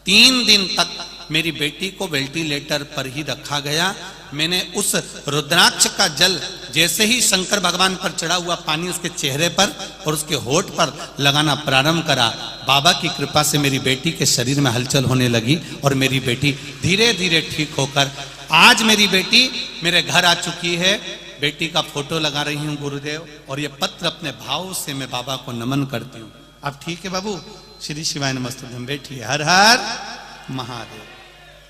3 दिन तक मेरी बेटी को वेंटिलेटर पर ही रखा गया। मैंने उस रुद्राक्ष का जल जैसे ही शंकर भगवान पर चढ़ा हुआ पानी उसके चेहरे पर और उसके होठ पर लगाना प्रारंभ करा, बाबा की कृपा से मेरी बेटी के शरीर में हलचल होने लगी और मेरी बेटी धीरे धीरे ठीक होकर आज मेरी बेटी मेरे घर आ चुकी है। बेटी का फोटो लगा रही हूं गुरुदेव, और ये पत्र अपने भाव से मैं बाबा को नमन करती हूं। अब ठीक है बाबू? श्री शिवाय नमस्तुभ्यम। बैठी। हर हर महादेव।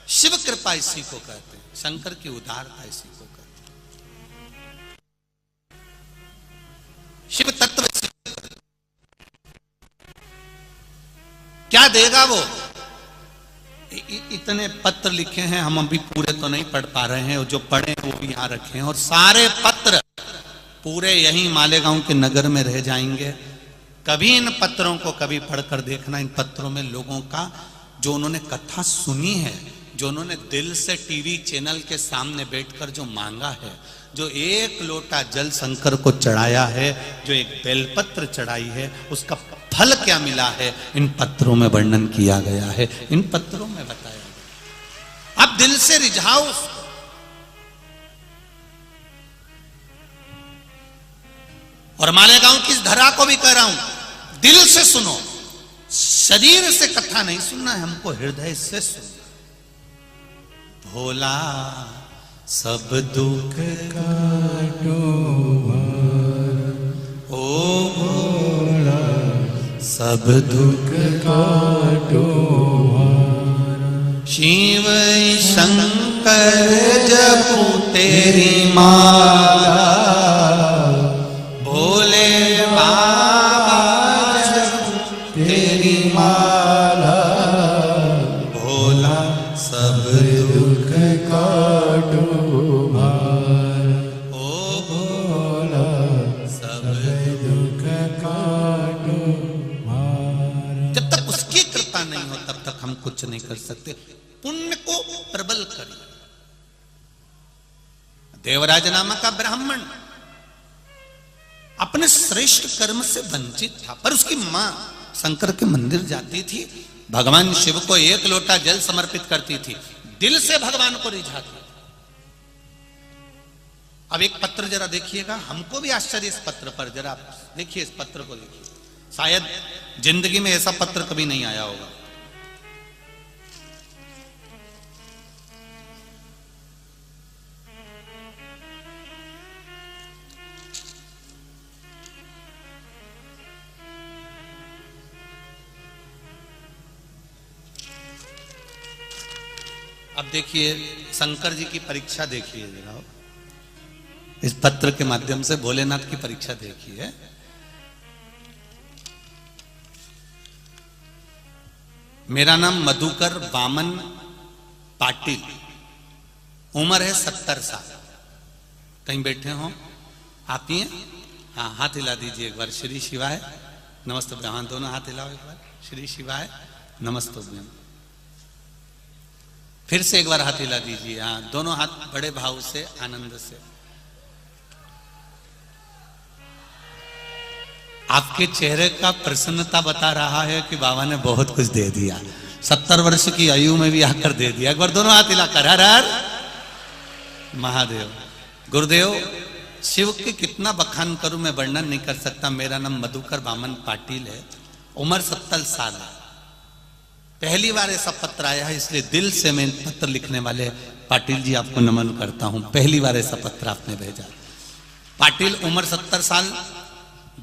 शिव कृपा इसी को कहते हैं, शंकर की उदारता इसी को कहते हैं, शिव तत्व। क्या देगा वो? इतने पत्र लिखे हैं, हम अभी पूरे तो नहीं पढ़ पा रहे हैं, और जो पढ़े वो भी यहां रखे हैं, और सारे पत्र पूरे यहीं मालेगांव के नगर में रह जाएंगे। कभी इन पत्रों को कभी पढ़कर देखना। इन पत्रों में लोगों का जो उन्होंने कथा सुनी है, जो उन्होंने दिल से टीवी चैनल के सामने बैठकर जो मांगा है, जो 1 लोटा जल शंकर को चढ़ाया है, जो एक बेलपत्र चढ़ाई है, उसका फल क्या मिला है, इन पत्रों में वर्णन किया गया है, इन पत्रों में बताया गया। अब दिल से रिझाओ उसको। और मालेगांव की इस धरा को भी कह रहा हूं, दिल से सुनो, शरीर से कथा नहीं सुनना है, हमको हृदय से सुनो। भोला सब दुख काटो, ओ भोला सब दुख काटो, शिव शंकर जपू तेरी माला, भोले बाबा जपू तेरी माला, भोला सब दुख काटो भार, ओ भोला सब दुख काटो भार। जब तक उसकी कृपा नहीं हो तब तक हम कुछ नहीं कर सकते। पुण्य को प्रबल करिए। देवराज नामक का ब्राह्मण अपने श्रेष्ठ कर्म से वंचित था, पर उसकी मां शंकर के मंदिर जाती थी, भगवान शिव को 1 लोटा जल समर्पित करती थी, दिल से भगवान को रिझाती थी। अब एक पत्र जरा देखिएगा, हमको भी आश्चर्य इस पत्र पर। जरा देखिए, इस पत्र को देखिए, शायद जिंदगी में ऐसा पत्र कभी नहीं आया होगा। अब देखिए, शंकर जी की परीक्षा देखिए जरा, इस पत्र के माध्यम से भोलेनाथ की परीक्षा देखिए। मेरा नाम मधुकर वामन पाटिल, उम्र है 70 साल। कहीं बैठे हो आप ही हैं? हाँ, हाथ हिला दीजिए एक बार। श्री शिवाय नमस्तुभ्यम। हाँ, दोनों हाथ हिलाओ एक बार। श्री शिवाय नमस्तुभ्यम। फिर से एक बार हाथ हिला दीजिए। हाँ, दोनों हाथ बड़े भाव से, आनंद से। आपके चेहरे का प्रसन्नता बता रहा है कि बाबा ने बहुत कुछ दे दिया। 70 वर्ष की आयु में भी आकर दे दिया। एक बार दोनों हाथ हिलाकर हर हर महादेव। गुरुदेव, शिव के कितना बखान करूं मैं, वर्णन नहीं कर सकता। मेरा नाम मधुकर वामन पाटिल है, उम्र 70 साल है। पहली बार ऐसा पत्र आया है, इसलिए दिल से मैं पत्र लिखने वाले पाटिल जी आपको नमन करता हूं। पहली बार ऐसा पत्र आपने भेजा। पाटिल, उम्र 70 साल,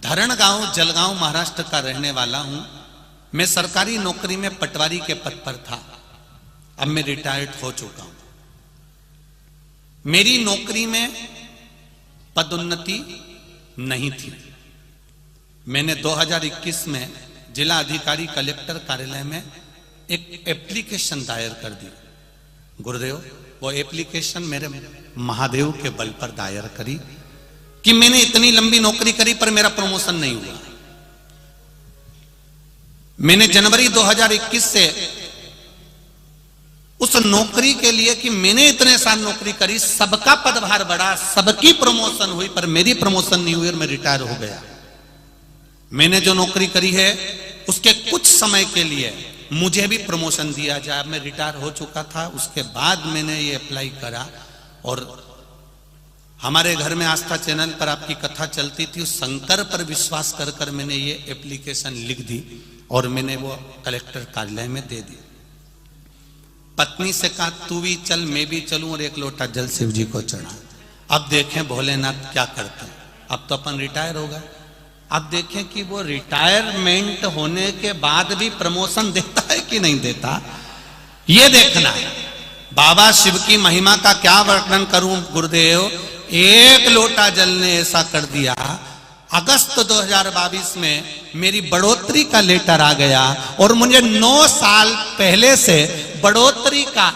धरण गांव जलगांव महाराष्ट्र का रहने वाला हूं। मैं सरकारी नौकरी में पटवारी के पद पर था। अब मैं रिटायर्ड हो चुका हूं। मेरी नौकरी में पदोन्नति नहीं थी। मैंने 2021 में जिला अधिकारी कलेक्टर कार्यालय में एक एप्लीकेशन दायर कर दी। गुरुदेव, वो एप्लीकेशन मेरे महादेव के बल पर दायर करी कि मैंने इतनी लंबी नौकरी करी पर मेरा प्रमोशन नहीं हुआ। मैंने जनवरी 2021 से उस नौकरी के लिए कि मैंने इतने साल नौकरी करी, सबका पदभार बढ़ा, सबकी प्रमोशन हुई, पर मेरी प्रमोशन नहीं हुई और मैं रिटायर हो गया। मैंने जो नौकरी करी है उसके कुछ समय के लिए मुझे भी प्रमोशन दिया जाए। मैं रिटायर हो चुका था, उसके बाद मैंने ये अप्लाई करा। और हमारे घर में आस्था चैनल पर आपकी कथा चलती थी, उस शंकर पर विश्वास कर कर मैंने ये एप्लीकेशन लिख दी और मैंने वो कलेक्टर कार्यालय में दे दी। पत्नी से कहा तू भी चल, मैं भी चलूं, और 1 लोटा जल शिव जी को चढ़ा। अब देखें भोलेनाथ क्या करते हैं। अब तो अपन रिटायर हो गए। अब देखें कि वो रिटायरमेंट होने के बाद भी प्रमोशन देता है कि नहीं देता, ये देखना है। बाबा शिव की महिमा का क्या वर्णन करूं गुरुदेव। 1 लोटा जल ने ऐसा कर दिया। अगस्त 2022 में मेरी बढ़ोतरी का लेटर आ गया और मुझे 9 साल पहले से बढ़ोतरी का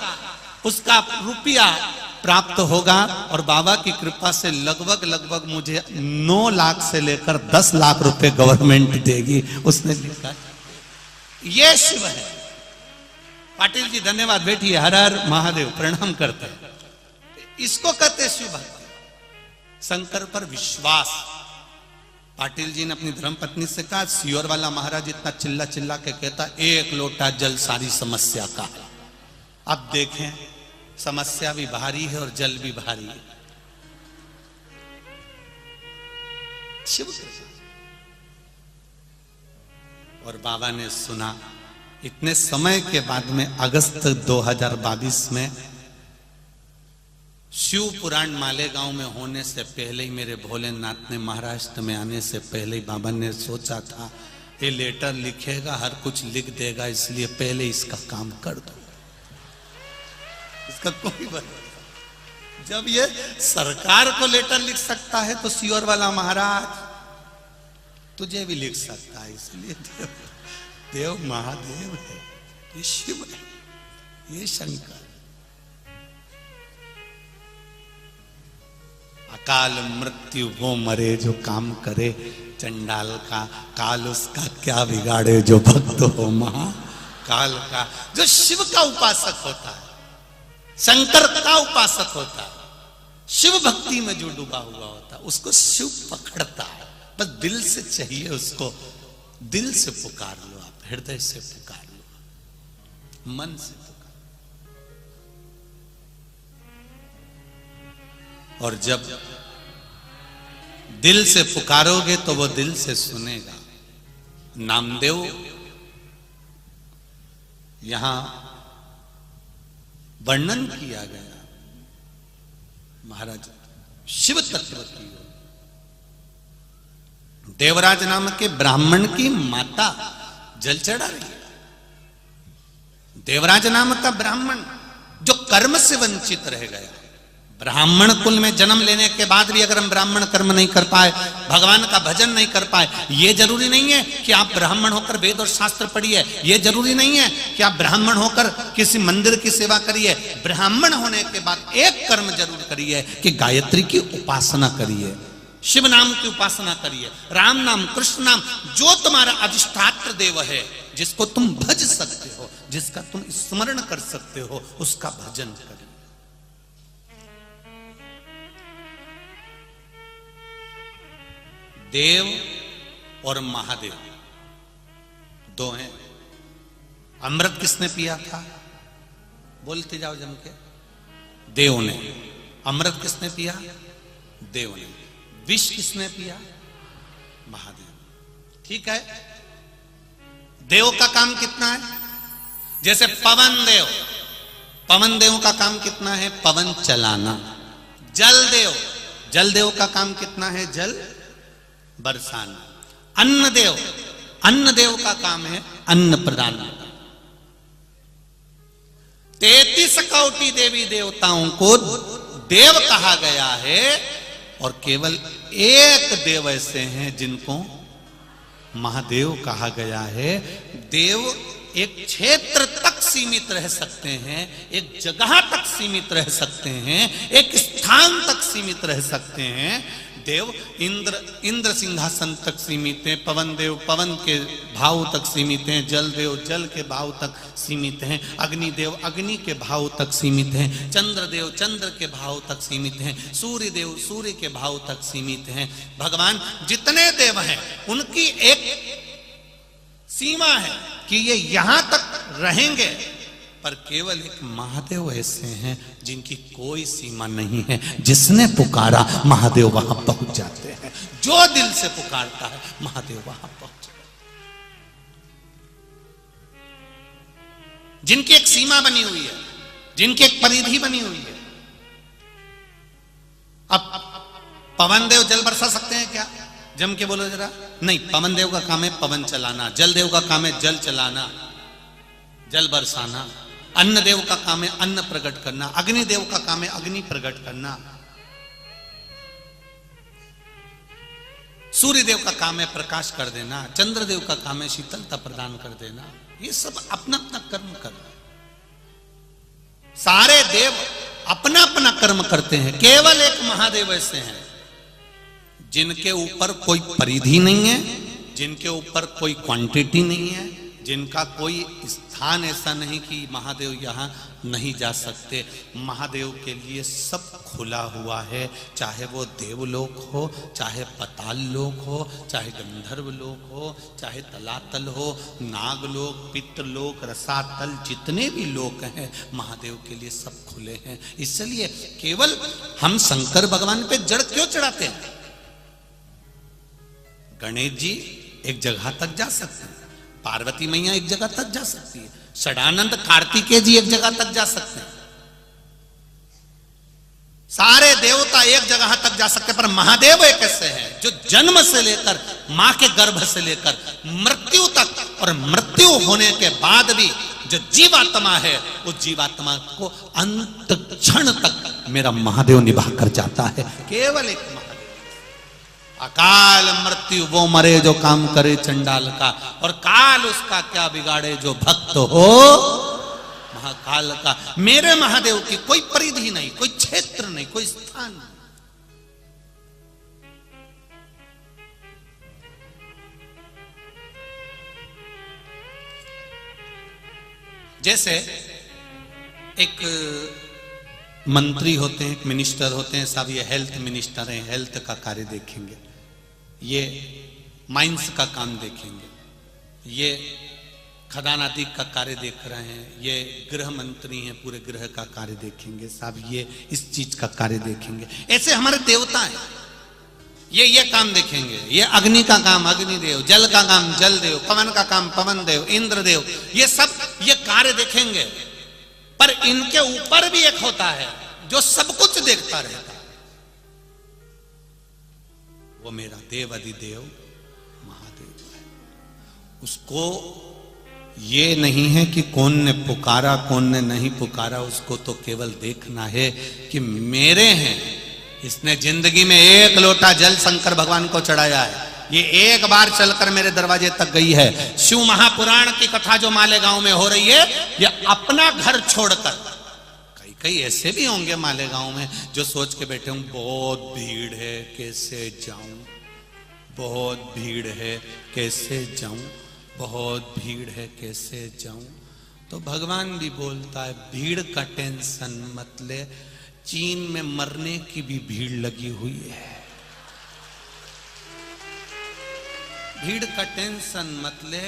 उसका रुपया प्राप्त होगा। और बाबा की कृपा से लगभग मुझे 9 लाख से लेकर 10 लाख रुपए गवर्नमेंट देगी। उसने लिखा ये शिव है। पाटिल जी धन्यवाद, बैठिए। हर हर महादेव, प्रणाम करते हैं। इसको कहते शिव भक्ति, शंकर पर विश्वास। पाटिल जी ने अपनी धर्मपत्नी से कहा सियोर वाला महाराज इतना चिल्ला चिल्ला के कहता 1 लोटा जल सारी समस्या का है। अब देखें, समस्या भी भारी है और जल भी भारी है। शिव और बाबा ने सुना। इतने समय के बाद में अगस्त 2022 में शिव पुराण मालेगांव में होने से पहले ही मेरे भोलेनाथ ने महाराष्ट्र में आने से पहले ही बाबा ने सोचा था ये लेटर लिखेगा, हर कुछ लिख देगा, इसलिए पहले इसका काम कर दो। इसका कोई बात। जब ये सरकार को लेटर लिख सकता है तो सियोर वाला महाराज तुझे भी लिख सकता है। इसलिए देव महादेव है, ये शिव है, ये शंकर। अकाल मृत्यु वो मरे जो काम करे, चंडाल का काल उसका क्या बिगाड़े जो भक्त हो महाकाल का। जो शिव का उपासक होता है, शंकर का उपासक होता है, शिव भक्ति में जो डूबा हुआ होता है, उसको शिव पकड़ता है। बस दिल से चाहिए उसको, दिल से पुकार लो आप, हृदय से पुकार लो, मन से पुकार। और जब दिल से पुकारोगे तो वो दिल से सुनेगा। नामदेव यहां वर्णन किया गया महाराज शिव तत्व की। देवराज नाम के ब्राह्मण की माता जल चढ़ा रही है। देवराज नाम का ब्राह्मण जो कर्म से वंचित रह गया, ब्राह्मण कुल में जन्म लेने के बाद भी अगर हम ब्राह्मण कर्म नहीं कर पाए, भगवान का भजन नहीं कर पाए, ये जरूरी नहीं है कि आप ब्राह्मण होकर वेद और शास्त्र पढ़िए, ये जरूरी नहीं है कि आप ब्राह्मण होकर किसी मंदिर की सेवा करिए। ब्राह्मण होने के बाद एक कर्म जरूर करिए कि गायत्री की उपासना करिए, शिव नाम की उपासना करिए, राम नाम, कृष्ण नाम, जो तुम्हारा अधिष्ठात्र देव है, जिसको तुम भज सकते हो, जिसका तुम स्मरण कर सकते हो, उसका भजन करिए। देव और महादेव दो हैं। अमृत किसने पिया था? बोलते जाओ जम के। देव ने। अमृत किसने पिया? देव ने। विष किसने पिया? महादेव। ठीक है, देव का काम कितना है? जैसे पवन देव, पवन देव का काम कितना है? पवन चलाना। जल देव, जल देव का काम कितना है? जल बरसाना। अन्न देव, अन्न देव का काम है अन्न प्रदान। 33 कोटि देवी देवताओं को देव कहा गया है और केवल एक देव ऐसे हैं जिनको महादेव कहा गया है। देव एक क्षेत्र तक सीमित रह सकते हैं, एक जगह तक सीमित रह सकते हैं, एक स्थान तक सीमित रह सकते हैं। देव इंद्र सिंहासन तक सीमित हैं, पवन देव पवन के भाव तक सीमित हैं, जल देव जल के भाव तक सीमित हैं, अग्नि देव अग्नि के भाव तक सीमित हैं, चंद्र देव चंद्र के भाव तक सीमित हैं, सूर्य देव सूर्य के भाव तक सीमित हैं। भगवान जितने देव हैं उनकी एक सीमा है कि ये यहां तक रहेंगे, पर केवल एक महादेव ऐसे हैं जिनकी कोई सीमा नहीं है। जिसने पुकारा महादेव वहां पहुंच जाते हैं। जो दिल से पुकारता है महादेव वहां पहुंच जाते हैं। जिनकी एक सीमा बनी हुई है, जिनकी एक परिधि बनी हुई है। अब पवन देव जल बरसा सकते हैं क्या? जम के बोलो जरा। नहीं, पवन देव का काम है पवन चलाना, जल देव का काम है जल चलाना, जल बरसाना। अन्न देव का काम है अन्न प्रकट करना, अग्नि देव का काम है अग्नि प्रकट करना, सूर्य देव का काम है प्रकाश कर देना, चंद्र देव का काम है शीतलता प्रदान कर देना। ये सब अपना अपना कर्म कर रहे हैं। सारे देव अपना अपना कर्म करते हैं। केवल एक महादेव ऐसे हैं जिनके ऊपर कोई परिधि नहीं है, जिनके ऊपर कोई क्वांटिटी नहीं है, जिनका कोई स्थान ऐसा नहीं कि महादेव यहाँ नहीं जा सकते। महादेव के लिए सब खुला हुआ है, चाहे वो देवलोक हो, चाहे पताल लोक हो, चाहे गंधर्व लोक हो, चाहे तलातल हो, नागलोक, पितृलोक, रसातल, जितने भी लोक हैं महादेव के लिए सब खुले हैं। इसलिए केवल हम शंकर भगवान पे जड़ क्यों चढ़ाते हैं? गणेश जी एक जगह तक जा सकते हैं, पार्वती मैया एक जगह तक जा सकती है, षडानंद कार्तिकेय जी एक जगह तक जा सकते हैं, सारे देवता एक जगह तक जा सकते हैं। पर महादेव एक ऐसे हैं जो जन्म से लेकर मां के गर्भ से लेकर मृत्यु तक और मृत्यु होने के बाद भी जो जीवात्मा है उस जीवात्मा को अंत क्षण तक मेरा महादेव निभा कर जाता है। केवल एक अकाल मृत्यु वो मरे जो काम करे चंडाल का, और काल उसका क्या बिगाड़े जो भक्त हो महाकाल का। मेरे महादेव की कोई परिधि नहीं, कोई क्षेत्र नहीं, कोई स्थान नहीं। जैसे एक मंत्री होते हैं, एक मिनिस्टर होते हैं, साहब ये हेल्थ मिनिस्टर हैं, हेल्थ का कार्य देखेंगे, ये माइंस का काम देखेंगे, ये खदानाती का कार्य देख रहे हैं, ये गृह मंत्री हैं, पूरे गृह का कार्य देखेंगे, साहब ये इस चीज का कार्य देखेंगे। ऐसे हमारे देवता हैं, ये काम देखेंगे, ये अग्नि का काम अग्निदेव, जल का काम जल देव, पवन का काम पवन देव, इंद्र देव, ये सब ये कार्य देखेंगे। पर इनके ऊपर भी एक होता है जो सब कुछ देखता रहता है, वो मेरा देव अधिदेव महादेव है। उसको ये नहीं है कि कौन ने पुकारा कौन ने नहीं पुकारा, उसको तो केवल देखना है कि मेरे हैं। इसने जिंदगी में एक लोटा जल शंकर भगवान को चढ़ाया है, ये एक बार चलकर मेरे दरवाजे तक गई है। शिव महापुराण की कथा जो मालेगांव में हो रही है, ये अपना घर छोड़कर, कई ऐसे भी होंगे मालेगांव में जो सोच के बैठे होंगे बहुत भीड़ है कैसे जाऊं, बहुत भीड़ है कैसे जाऊं, बहुत भीड़ है कैसे जाऊं। तो भगवान भी बोलता है भीड़ का टेंशन मत ले, चीन में मरने की भी भीड़ लगी हुई है। भीड़ का टेंशन मत ले,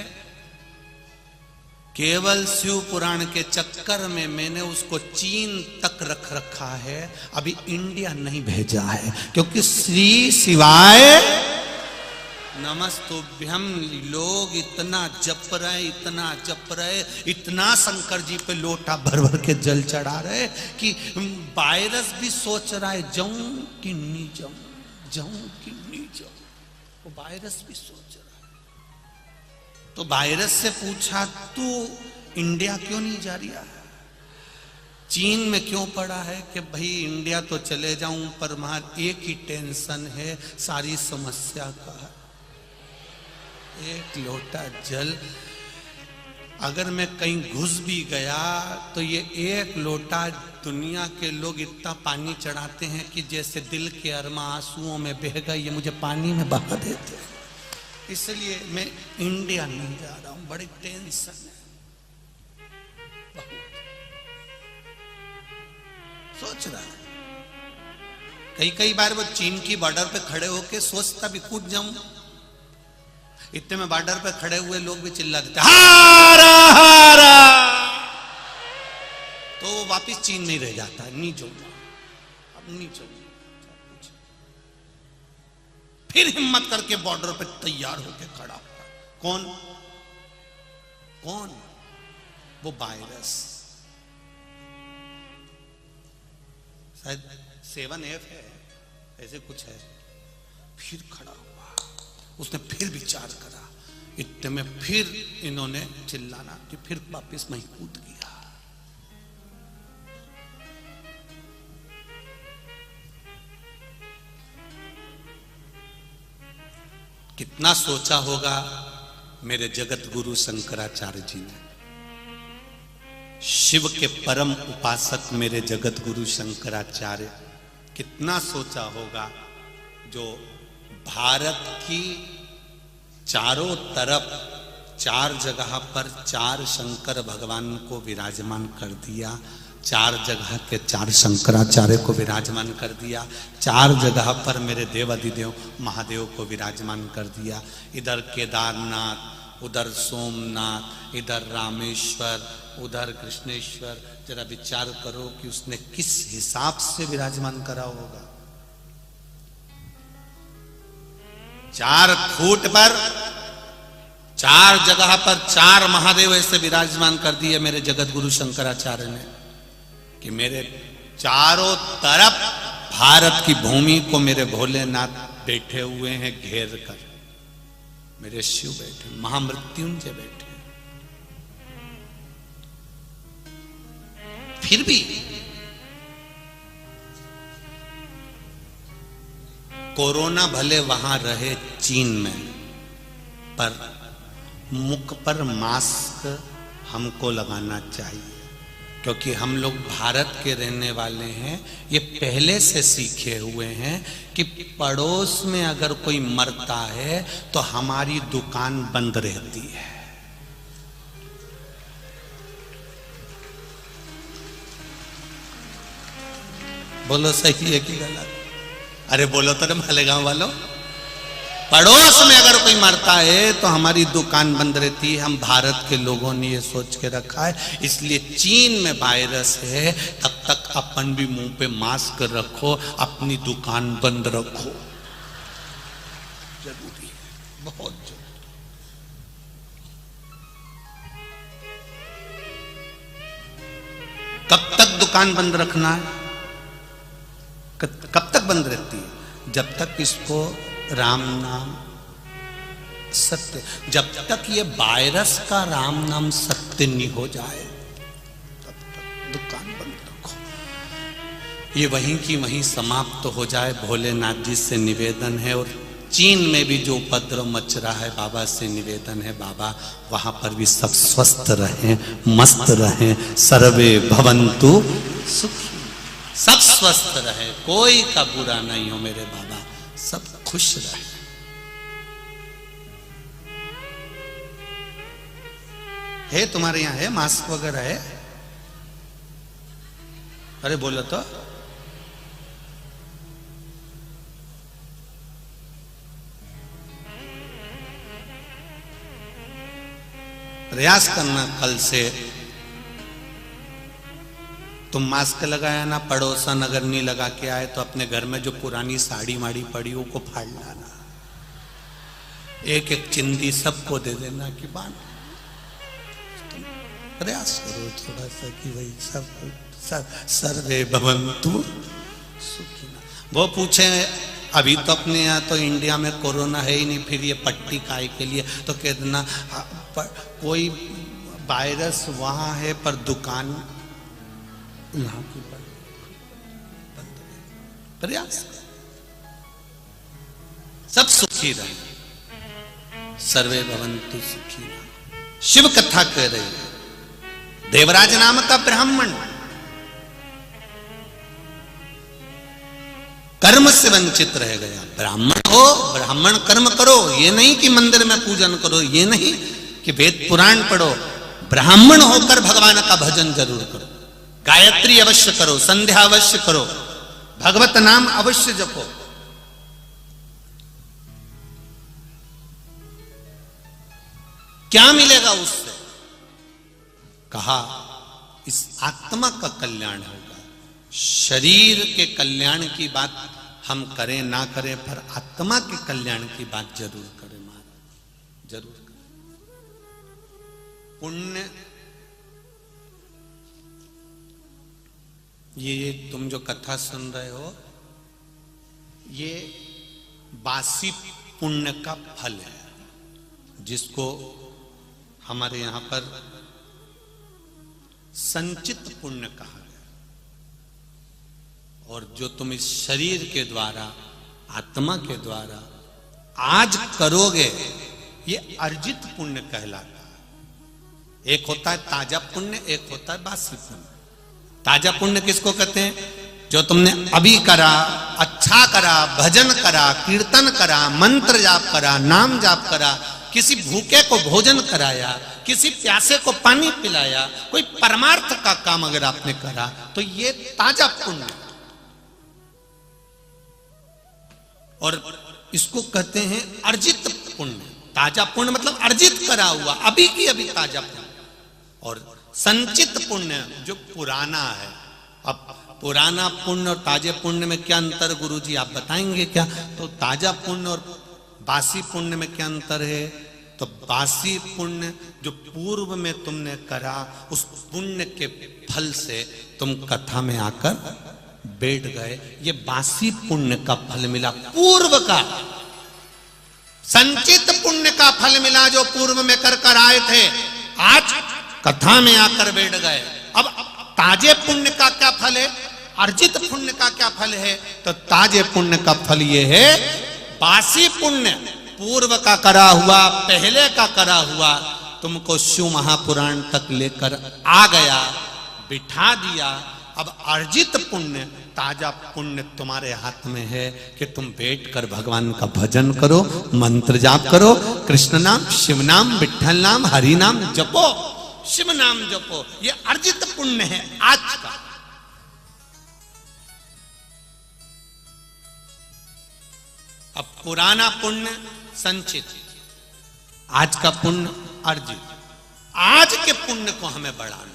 केवल शिव पुराण के चक्कर में मैंने उसको चीन तक रख रखा है, अभी इंडिया नहीं भेजा है, क्योंकि श्री शिवाय नमस्तुभ्यम लोग इतना जप रहे, इतना जप रहे, इतना शंकर जी पे लोटा भर भर के जल चढ़ा रहे कि वायरस भी सोच रहा है जाऊं कि नहीं जाऊं, जाऊं कि नहीं जाऊं, वो वायरस भी सोच रहा है। तो वायरस से पूछा तू इंडिया क्यों नहीं जा रहा है, चीन में क्यों पड़ा है कि भाई इंडिया तो चले जाऊं पर वहां एक ही टेंशन है, सारी समस्या का है, एक लोटा जल अगर मैं कहीं घुस भी गया तो ये एक लोटा दुनिया के लोग इतना पानी चढ़ाते हैं कि जैसे दिल के अरमा आंसुओं में बह गए, ये मुझे पानी में बहा देते हैं, इसलिए मैं इंडिया नहीं जा रहा हूं, बड़ी टेंशन है, बहुत सोच रहा है। कई बार वो चीन की बॉर्डर पे खड़े होके सोचता भी कूद जाऊं, इतने में बॉर्डर पे खड़े हुए लोग भी चिल्ला देते हारा हारा, तो वो वापिस चीन नहीं रह जाता, नहीं जाऊंगा अब नहीं जाऊंगा, फिर हिम्मत करके बॉर्डर पे तैयार होके खड़ा होता। कौन कौन? वो वायरस, शायद 7F है, ऐसे कुछ है। फिर खड़ा हुआ, उसने फिर विचार करा, इतने में फिर इन्होंने चिल्लाना कि फिर वापिस वहीं कूद गया। कितना सोचा होगा मेरे जगत गुरु शंकराचार्य जी ने, शिव के परम उपासक मेरे जगत गुरु शंकराचार्य, कितना सोचा होगा जो भारत की चारों तरफ 4 जगह पर 4 शंकर भगवान को विराजमान कर दिया, 4 जगह के 4 शंकराचार्य को विराजमान कर दिया, 4 जगह पर मेरे देवाधिदेव महादेव को विराजमान कर दिया। इधर केदारनाथ, उधर सोमनाथ, इधर रामेश्वर, उधर कृष्णेश्वर। जरा विचार करो कि उसने किस हिसाब से विराजमान करा होगा। 4 फुट पर 4 जगह पर 4 महादेव ऐसे विराजमान कर दिए मेरे जगत गुरु शंकराचार्य ने कि मेरे चारों तरफ भारत की भूमि को मेरे भोलेनाथ बैठे हुए हैं घेर कर, मेरे शिव बैठे, महामृत्युंजय बैठे। फिर भी कोरोना भले वहां रहे चीन में, पर मुख पर मास्क हमको लगाना चाहिए, क्योंकि हम लोग भारत के रहने वाले हैं। ये पहले से सीखे हुए हैं कि पड़ोस में अगर कोई मरता है तो हमारी दुकान बंद रहती है। बोलो सही है कि गलत? अरे बोलो तो मालेगांव वालों, पड़ोस में अगर कोई मरता है तो हमारी दुकान बंद रहती है। हम भारत के लोगों ने ये सोच के रखा है, इसलिए चीन में वायरस है तब तक अपन भी मुंह पे मास्क रखो, अपनी दुकान बंद रखो, जरूरी है, बहुत जरूरी। कब तक दुकान बंद रखना है? कब तक बंद रहती है? जब तक इसको राम नाम सत्य, जब तक ये वायरस का राम नाम सत्य नहीं हो जाए तब तक दुकान बंद रखो। ये वहीं की वहीं समाप्त हो जाए, भोलेनाथ जी से निवेदन है। और चीन में भी जो उपद्रव मच रहा है, बाबा से निवेदन है, बाबा वहां पर भी सब स्वस्थ रहें, मस्त रहें, सर्वे भवन्तु सुखी, सब स्वस्थ रहे, कोई का बुरा नहीं हो मेरे बाबा, सब खुश रहे। है तुम्हारे यहां है मास्क वगैरह है? अरे बोलो तो। प्रयास करना कल से तुम मास्क लगाया ना, पड़ोसन अगर नहीं लगा के आए तो अपने घर में जो पुरानी साड़ी माड़ी पड़ी हो को फाड़ लाना, एक एक चिंदी सबको दे देना कि बांध। प्रयास करो थोड़ा सा कि भाई सब सर्वे भवन्तु सुखिनः। वो पूछे अभी तो अपने यहाँ तो इंडिया में कोरोना है ही नहीं, फिर ये पट्टी काय के लिए, तो कह देना कोई वायरस वहां है पर दुकान यहाँ की बंद। प्रयास सब सुखी रहे, सर्वे भवन्तु सुखिनः। शिव कथा कह रही है, देवराज नाम का ब्राह्मण कर्म से वंचित रह गया। ब्राह्मण हो, ब्राह्मण कर्म करो, ये नहीं कि मंदिर में पूजन करो, ये नहीं कि वेद पुराण पढ़ो, ब्राह्मण होकर भगवान का भजन जरूर करो, गायत्री अवश्य करो, संध्या अवश्य करो, भगवत नाम अवश्य जपो। क्या मिलेगा उससे? कहा इस आत्मा का कल्याण होगा। शरीर के कल्याण की बात हम करें ना करें, पर आत्मा के कल्याण की बात जरूर करें महाराज, जरूर करें। पुण्य ये तुम जो कथा सुन रहे हो, ये बासी पुण्य का फल है, जिसको हमारे यहां पर संचित पुण्य कहा गया। और जो तुम इस शरीर के द्वारा, आत्मा के द्वारा आज करोगे, ये अर्जित पुण्य कहलाता है। एक होता है ताजा पुण्य, एक होता है बासी पुण्य। ताजा पुण्य किसको कहते हैं? जो तुमने अभी करा, अच्छा करा, भजन करा, कीर्तन करा, मंत्र जाप करा, नाम जाप करा, किसी भूखे को भोजन कराया, किसी प्यासे को पानी पिलाया, कोई परमार्थ का काम अगर आपने करा, तो ये ताजा पुण्य। और इसको कहते हैं अर्जित पुण्य। ताजा पुण्य मतलब अर्जित करा हुआ, अभी की अभी ताजा पुण्य। और संचित पुण्य जो पुराना है। अब पुराना पुण्य और ताजे पुण्य में क्या अंतर गुरुजी आप बताएंगे क्या? तो ताजा पुण्य और बासी पुण्य में क्या अंतर है? तो बासी पुण्य जो पूर्व में तुमने करा, उस पुण्य के फल से तुम कथा में आकर बैठ गए, ये बासी पुण्य का फल मिला, पूर्व का। संचित पुण्य का फल मिला जो पूर्व में कर आए थे, आज कथा में आकर बैठ गए। अब ताजे पुण्य का क्या फल है, अर्जित पुण्य का क्या फल है? तो ताजे पुण्य का फल ये है, बासी पुण्य पूर्व का करा हुआ, पहले का करा हुआ तुमको शिव महापुराण तक लेकर आ गया, बिठा दिया। अब अर्जित पुण्य, ताजा पुण्य तुम्हारे हाथ में है कि तुम बैठकर भगवान का भजन करो, मंत्र जाप करो, कृष्ण नाम, शिव नाम, विठ्ठल नाम, हरि नाम जपो, शिव नाम जपो। ये अर्जित पुण्य है आज का। अब पुराना पुण्य संचित, आज का पुण्य अर्जित। आज के पुण्य को हमें बढ़ाना।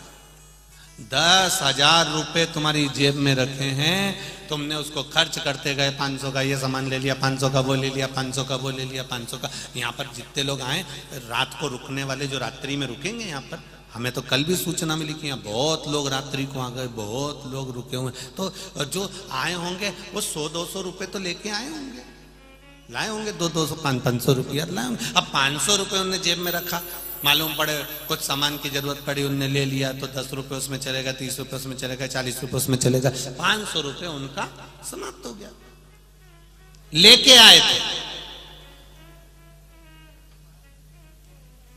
10,000 रुपए तुम्हारी जेब में रखे हैं, तुमने उसको खर्च करते गए, 500 का ये सामान ले लिया, 500 का वो ले लिया, 500 का वो ले लिया, 500 का। यहाँ पर जितने लोग आए, रात को रुकने वाले जो रात्रि में रुकेंगे यहाँ पर, हमें तो कल भी सूचना मिली कि यहाँ बहुत लोग रात्रि को आ गए, बहुत लोग रुके हुए। तो जो आए होंगे वो 100-200 रुपए तो लेके आए होंगे, लाए होंगे 200-500 रुपया लाए होंगे। अब 500 रुपए उन्होंने जेब में रखा, मालूम पड़े कुछ सामान की जरूरत पड़ी, उनने ले लिया, तो 10 रुपए उसमें चलेगा, 30 रुपए उसमें चलेगा, 40 रुपए उसमें चलेगा, 500 रुपए उनका समाप्त हो गया। लेके आए थे।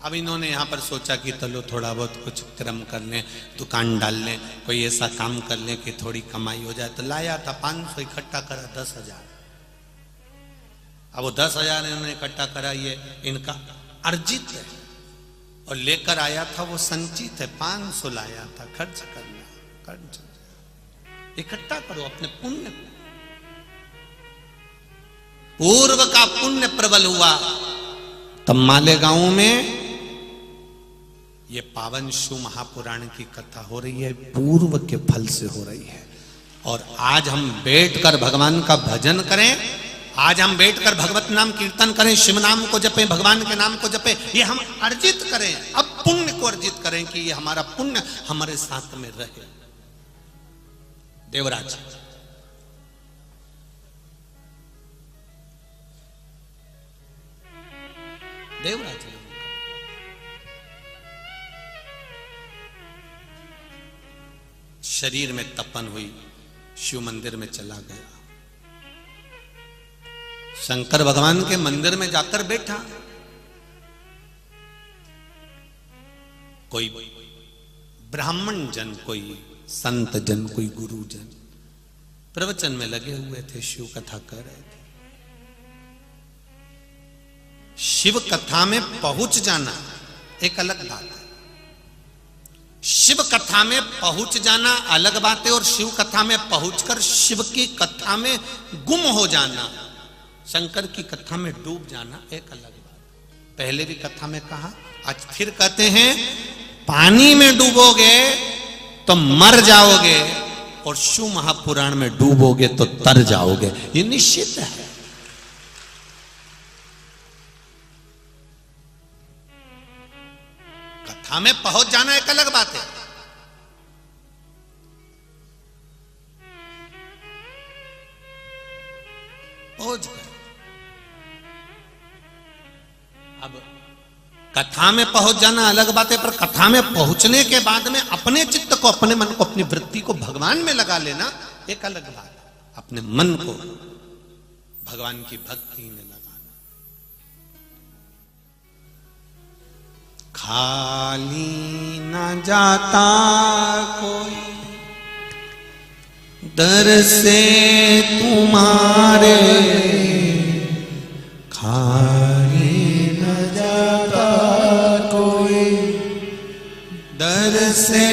अब इन्होंने यहां पर सोचा कि चलो थोड़ा बहुत कुछ क्रम कर लें, दुकान डाल लें, कोई ऐसा काम कर लें कि थोड़ी कमाई हो जाए। तो लाया था 500, इकट्ठा करा 10,000। अब वो 10,000 इन्होंने इकट्ठा करा, ये इनका अर्जित है। और लेकर आया था वो संचित है, 500 लाया था, खर्च करना, खर्च इकट्ठा करो अपने पुण्य को। पूर्व का पुण्य प्रबल हुआ। तब मालेगांव में ये पावन शिव महापुराण की कथा हो रही है, पूर्व के फल से हो रही है। और आज हम बैठकर भगवान का भजन करें, आज हम बैठकर भगवत नाम कीर्तन करें, शिव नाम को जपें, भगवान के नाम को जपें, ये हम अर्जित करें, अब पुण्य को अर्जित करें कि ये हमारा पुण्य हमारे साथ में रहे। देवराज देवराज शरीर में तपन हुई, शिव मंदिर में चला गया, शंकर भगवान के मंदिर में जाकर बैठा। कोई ब्राह्मण जन, कोई संत जन, कोई गुरु जन प्रवचन में लगे हुए थे, शिव कथा कर रहे थे। शिव कथा में पहुंच जाना एक अलग बात है, शिव कथा में पहुंच जाना अलग बात है, और शिव कथा में पहुंचकर शिव की कथा में गुम हो जाना, शंकर की कथा में डूब जाना एक अलग बात। पहले भी कथा में कहा, आज फिर कहते हैं, पानी में डूबोगे तो मर जाओगे, और शिव महापुराण में डूबोगे तो तर जाओगे, ये निश्चित है। कथा में पहुंच जाना एक अलग बात है, पहुंच गए। अब कथा में पहुंच जाना अलग बात है, पर कथा में पहुंचने के बाद में अपने चित्त को, अपने मन को, अपनी वृत्ति को भगवान में लगा लेना एक अलग बात है। अपने मन को भगवान की भक्ति में लगाना। खाली न जाता कोई दर से तुम्हारे, खाली न जाता कोई दर से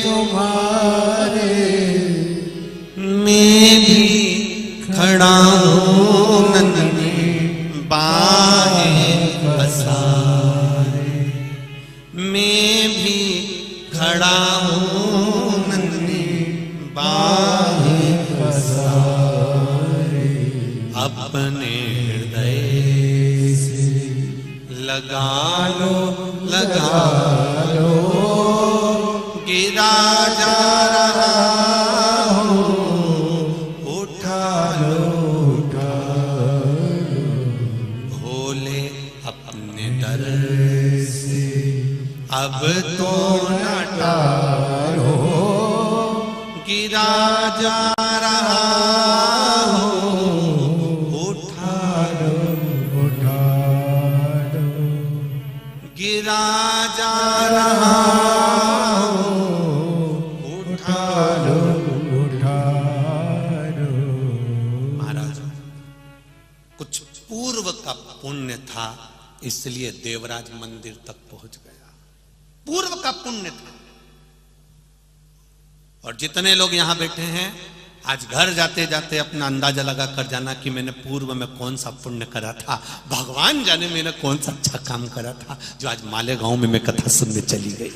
तुम्हारे, मैं भी खड़ा हूँ नन्ही बाहें पसारे, मैं भी खड़ा हूँ नन्ही बाहें पसारे, अपने हृदय से लगा लो, लगा लो, गिरा जा रहा हूँ, उठा लो, उठा लो, भोले अपने डर से अब तो न टालो, गिरा जा रहा हूँ, उठा लो, उठा लो, गिरा जा रहा हूँ, उठा लो, उठा लो। महाराज, कुछ पूर्व का पुण्य था, इसलिए देवराज मंदिर तक पहुंच गया। पूर्व का पुण्य था। और जितने लोग यहां बैठे हैं, आज घर जाते जाते अपना अंदाजा लगा कर जाना कि मैंने पूर्व में कौन सा पुण्य करा था, भगवान जाने मैंने कौन सा अच्छा काम करा था, जो आज मालेगांव में मैं कथा सुनने चली गई।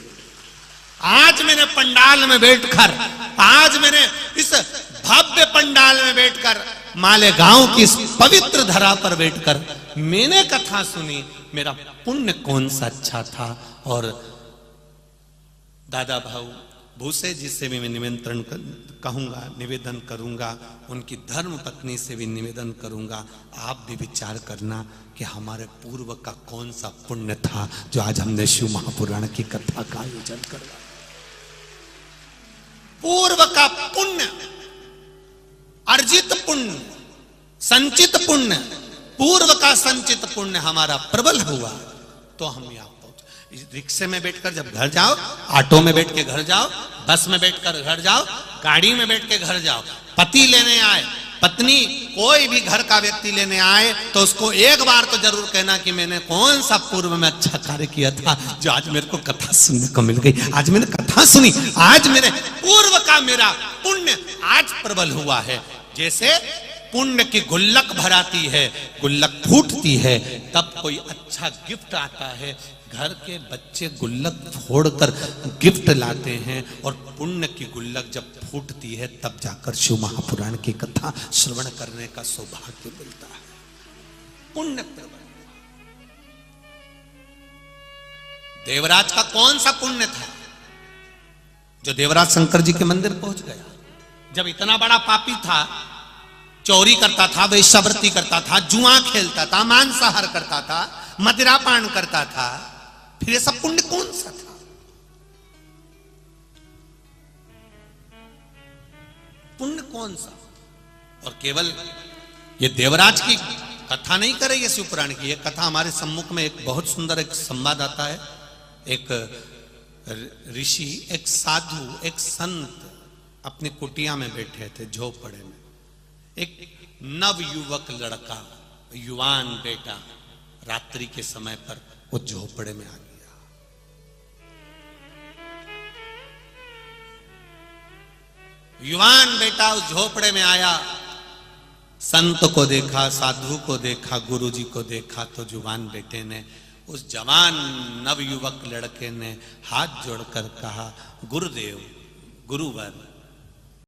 आज मैंने पंडाल में बैठकर, आज मैंने इस भव्य पंडाल में बैठकर, मालेगांव की इस पवित्र धरा पर बैठकर मैंने कथा सुनी, मेरा पुण्य कौन सा अच्छा था। और दादा भाऊ भूसे जी से भी मैं निमंत्रण कहूंगा, निवेदन करूंगा, उनकी धर्म पत्नी से भी निवेदन करूंगा, आप भी विचार करना कि हमारे पूर्व का कौन सा पुण्य था जो आज हमने शिव महापुराण की कथा का आयोजन करवाया। पूर्व का पुण्य, अर्जित पुण्य, संचित पुण्य, पूर्व का संचित पुण्य हमारा प्रबल हुआ तो हम यहाँ पहुंचे। रिक्शे में बैठकर जब घर जाओ, ऑटो में बैठ के घर जाओ, बस में बैठकर घर जाओ, गाड़ी में बैठ के घर जाओ, पति लेने आए, पत्नी, कोई भी घर का व्यक्ति लेने आए तो उसको एक बार तो जरूर कहना कि मैंने कौन सा पूर्व में अच्छा कार्य किया था जो आज मेरे को कथा सुनने को मिल गई। आज मैंने कथा सुनी, आज मेरे पूर्व का मेरा पुण्य आज प्रबल हुआ है। जैसे पुण्य की गुल्लक भराती है, गुल्लक फूटती है, तब कोई अच्छा अच्छा गिफ्ट आता है, घर के बच्चे गुल्लक फोड़कर गिफ्ट लाते हैं और पुण्य की गुल्लक जब फूटती है तब जाकर शिव महापुराण की कथा श्रवण करने का सौभाग्य मिलता है। पुण्य प्रबल। देवराज का कौन सा पुण्य था जो देवराज शंकर जी के मंदिर पहुंच गया? जब इतना बड़ा पापी था, चोरी करता था, वेश्यावृत्ति करता था, जुआ खेलता था, मांसाहार करता था, मदिरापान करता था, फिर ये सब पुण्य कौन सा था? पुण्य कौन सा? और केवल ये देवराज की कथा नहीं करे ये शिवपुराण की, ये कथा हमारे सम्मुख में एक बहुत सुंदर एक संवाद आता है। एक ऋषि, एक साधु, एक संत अपनी कुटिया में बैठे थे झोपड़े में। एक नव युवक लड़का, युवान बेटा रात्रि के समय पर वो झोपड़े में आ गया। युवान बेटा उस झोपड़े में आया, संत को देखा, साधु को देखा, गुरुजी को देखा, तो जुवान बेटे ने, उस जवान नवयुवक लड़के ने हाथ जोड़कर कहा, गुरुदेव, गुरुवर,